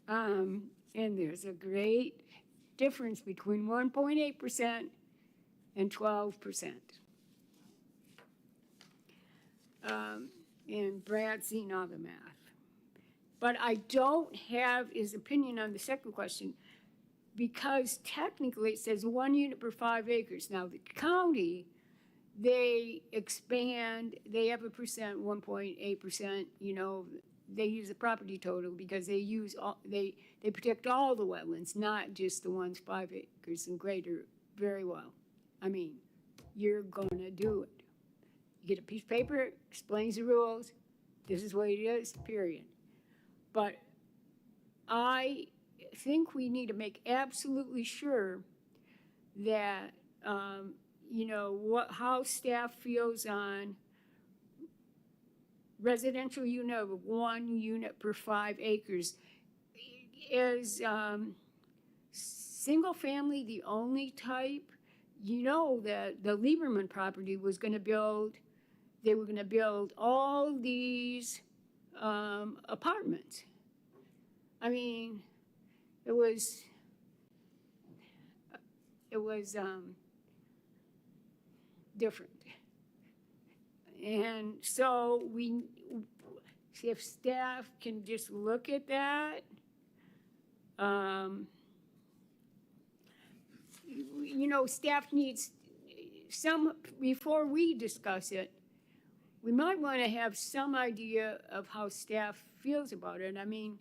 And there's a great difference between 1.8% and 12%. And Brad's seen all the math. But I don't have his opinion on the second question, because technically it says 1 unit per 5 acres. Now the county, they expand, they have a percent, 1.8%, they use the property total because they use they protect all the wetlands, not just the ones 5 acres and greater very well. I mean, you're gonna do it. You get a piece of paper, explains the rules, this is what it is, period. But I think we need to make absolutely sure that, how staff feels on residential unit of 1 unit per 5 acres. Is single family the only type? That the Lieberman property was going to build, they were going to build all these apartments. I mean, it was different. And so if staff can just look at that, staff needs some, before we discuss it, we might want to have some idea of how staff feels about it. I mean,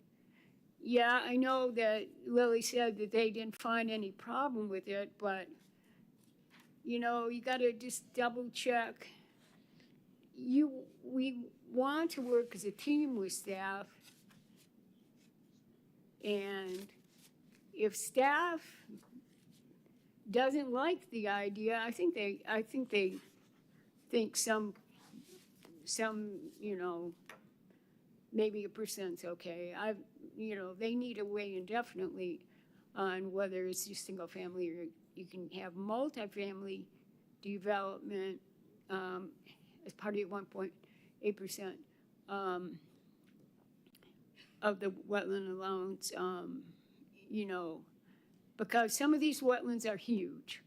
yeah, I know that Lily said that they didn't find any problem with it, but, you know, you got to just double check. We want to work as a team with staff. And if staff doesn't like the idea, I think they think some, you know, maybe a percent's okay. You know, they need to weigh in definitely on whether it's just single family or you can have multifamily development as part of your 1.8% of the wetland allowance, you know, because some of these wetlands are huge.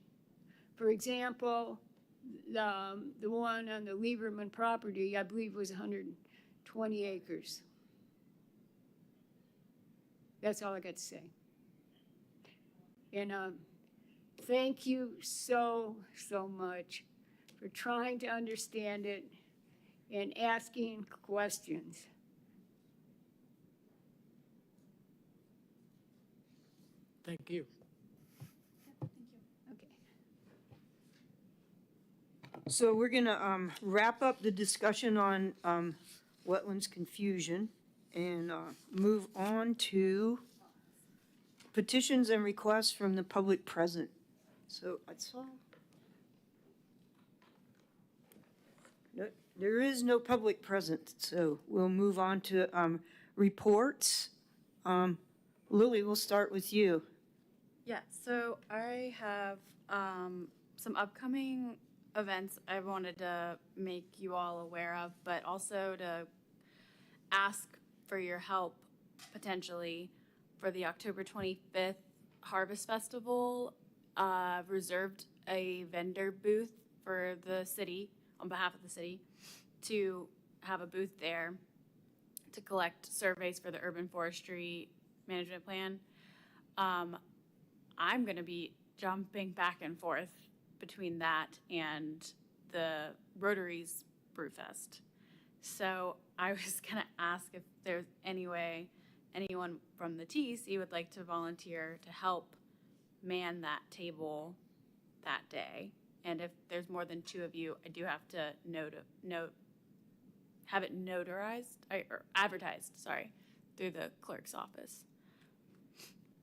For example, the one on the Lieberman property, I believe, was 120 acres. That's all I got to say. And thank you so much for trying to understand it and asking questions. Thank you. Okay. So we're gonna wrap up the discussion on wetlands confusion and move on to petitions and requests from the public present. So I saw. No, there is no public present, so we'll move on to reports. Lily, we'll start with you. Yeah, so I have some upcoming events I wanted to make you all aware of, but also to ask for your help potentially for the October 25th Harvest Festival. Reserved a vendor booth for the city, on behalf of the city, to have a booth there to collect surveys for the urban forestry management plan. I'm going to be jumping back and forth between that and the Rotary's Brewfest. So I was going to ask if there's any way anyone from the TEC would like to volunteer to help man that table that day. And if there's more than two of you, I do have to have it notarized, or advertised, sorry, through the clerk's office.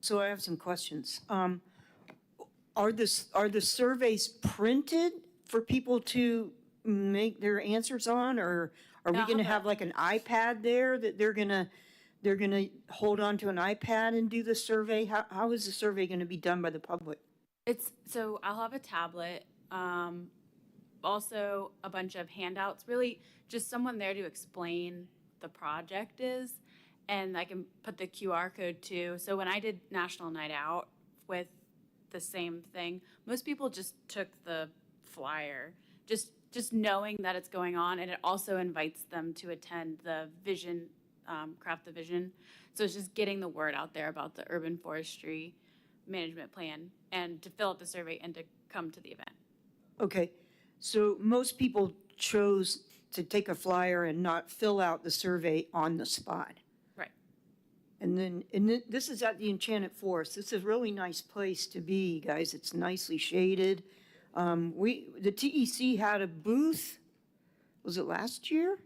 So I have some questions. Are the surveys printed for people to make their answers on, or are we I'll gonna have have like an iPad there that they're gonna hold on to an iPad and do the survey? How is the survey gonna be done by the public? So I'll have a tablet, also a bunch of handouts, really just someone there to explain the project is, and I can put the QR code too. So when I did National Night Out with the same thing, most people just took the flyer, just knowing that it's going on, and it also invites them to attend the vision, Craft the Vision. So it's just getting the word out there about the urban forestry management plan and to fill out the survey and to come to the event. Okay, So most people chose to take a flyer and not fill out the survey on the spot. right. And this is at the Enchanted Forest. This is a really nice place to be, guys. It's nicely shaded. The TEC had a booth, was it last year?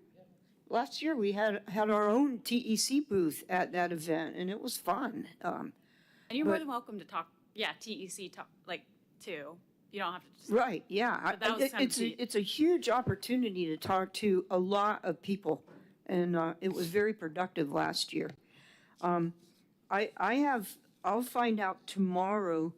Last year, we had our own TEC booth at that event, and it was fun. And you're more But- than welcome to talk, TEC talk, too. You don't have to just. Right, yeah. But that was kind of neat. It's a huge opportunity to talk to a lot of people, and it was very productive last year. I'll find out tomorrow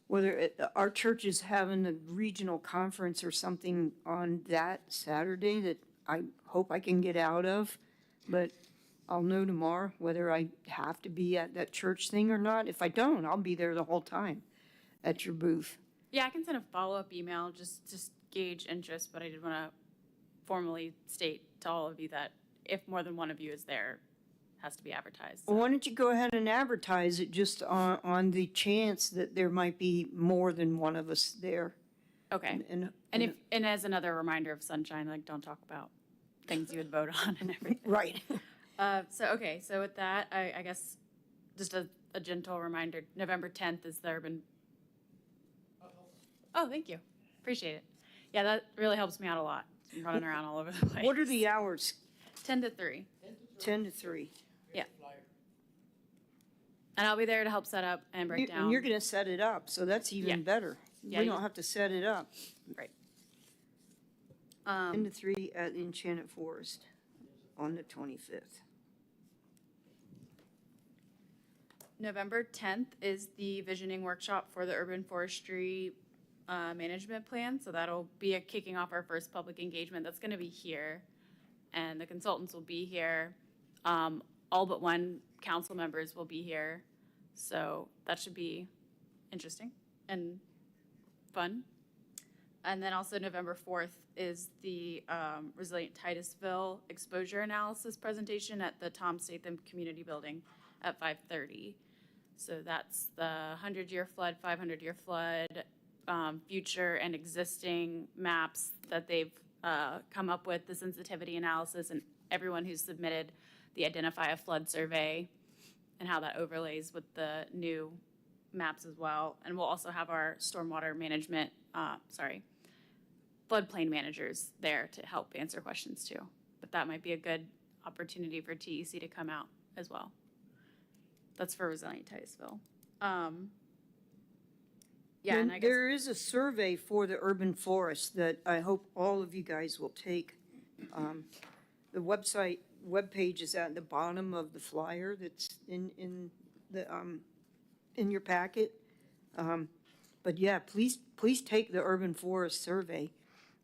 whether our church is having a regional conference or something on that Saturday that I hope I can get out of, but I'll know tomorrow whether I have to be at that church thing or not. If I don't, I'll be there the whole time at your booth. Yeah, I can send a follow-up email, just gauge interest, but I did want to formally state to all of you that if more than one of you is there, it has to be advertised. Well, why don't you go ahead and advertise it just on the chance that there might be more than one of us there? Okay. And And as another reminder of sunshine, don't talk about things you would vote on and everything. Right. So with that, I guess just a gentle reminder, November 10th is the urban. Oh, thank you. Appreciate it. Yeah, that really helps me out a lot. I'm running around all over the place. What are the hours? 10 to 3. 10 to 3. Yeah. And I'll be there to help set up and break down. And you're going to set it up, so that's Yeah. even better. Yeah, We you- don't have to set it up. Great. 10 to 3 at Enchanted Forest on the 25th. November 10th is the visioning workshop for the urban forestry management plan. So that'll be kicking off our first public engagement. That's going to be here. And the consultants will be here. All but one council members will be here. So that should be interesting and fun. And then also November 4th is the Resilient Titusville exposure analysis presentation at the Tom Statham Community Building at 5:30. So that's the 100-year flood, 500-year flood, future and existing maps that they've come up with, the sensitivity analysis, and everyone who's submitted the Identify a Flood survey and how that overlays with the new maps as well. And we'll also have our stormwater management, floodplain managers there to help answer questions too. But that might be a good opportunity for TEC to come out as well. That's for Resilient Titusville. Yeah, and I guess, There is a survey for the urban forest that I hope all of you guys will take. The webpage is at the bottom of the flyer that's in your packet. But yeah, please take the urban forest survey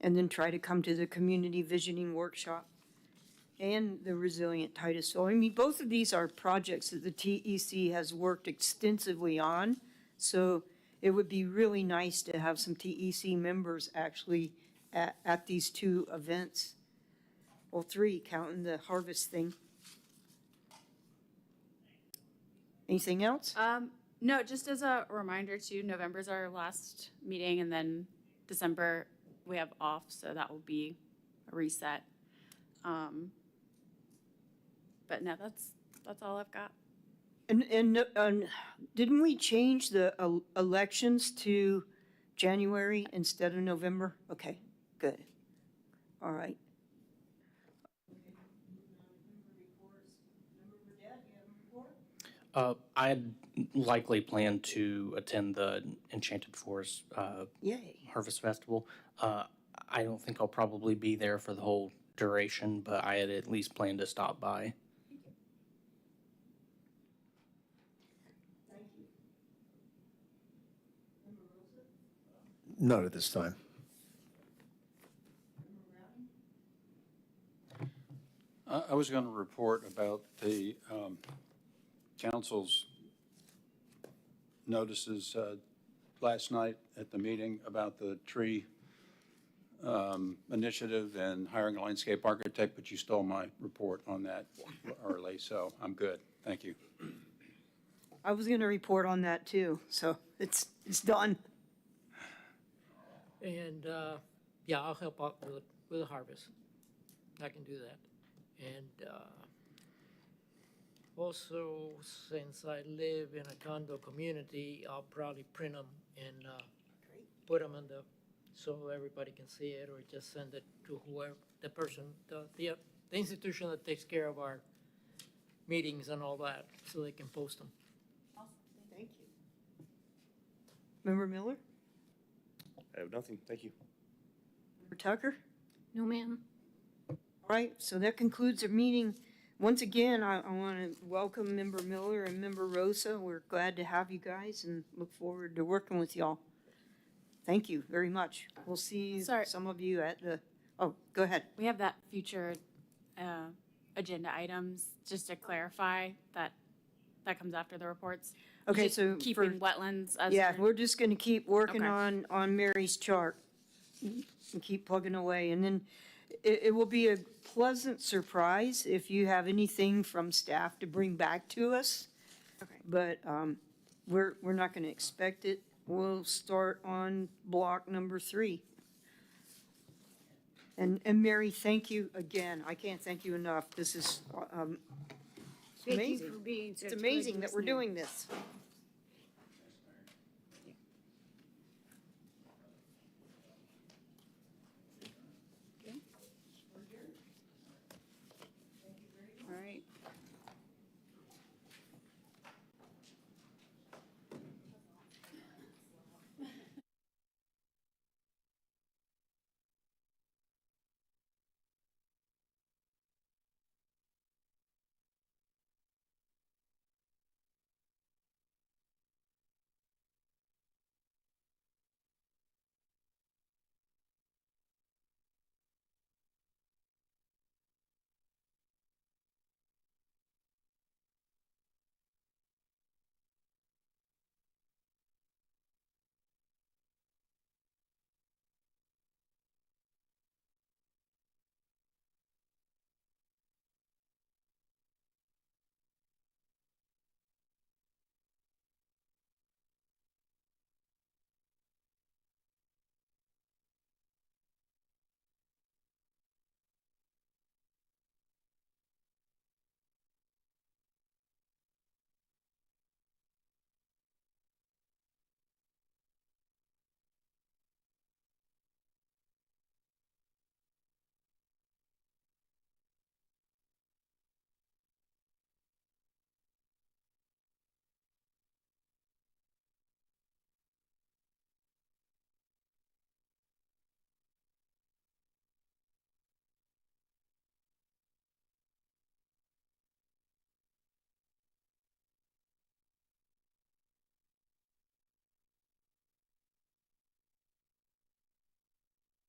and then try to come to the community visioning workshop and the Resilient Titusville. I mean, both of these are projects that the TEC has worked extensively on. So it would be really nice to have some TEC members actually at these two events. Well, 3, counting the harvest thing. Anything else? no, just as a reminder too, November's our last meeting and then December we have off, so that will be a reset. But no, that's all I've got. And didn't we change the elections to January instead of November? Okay, good. All right. I'd likely plan to attend the Enchanted Forest Yay. Harvest Festival. I don't think I'll probably be there for the whole duration, but I had at least planned to stop by. Not at this time. I was going to report about the council's notices last night at the meeting about the tree initiative and hiring a landscape architect, but you stole my report on that early, so I'm good. Thank you. I was going to report on that too, so it's done. And, yeah, I'll help out with the harvest. I can do that. And, also, since I live in a condo community, I'll probably print them and, put them so everybody can see it, or just send it to whoever, the person, the institution that takes care of our meetings and all that, so they can post them. Thank you. Member Miller? I have nothing. Thank you. Member Tucker? No, ma'am. All right, so that concludes our meeting. Once again, I want to welcome Member Miller and Member Rosa. We're glad to have you guys and look forward to working with y'all. Thank you very much. We'll see Sorry. some of you at the, oh, go ahead. We have that future agenda items, just to clarify that comes after the reports. Okay, Just so keeping for, wetlands as. yeah, we're just going to keep working Okay. on Mary's chart and keep plugging away. And then it will be a pleasant surprise if you have anything from staff to bring back to us. Okay. But we're not going to expect it. We'll start on block number 3. And Mary, thank you again. I can't thank you enough. This is Thank you amazing. for being such It's a good amazing that we're listener. doing this.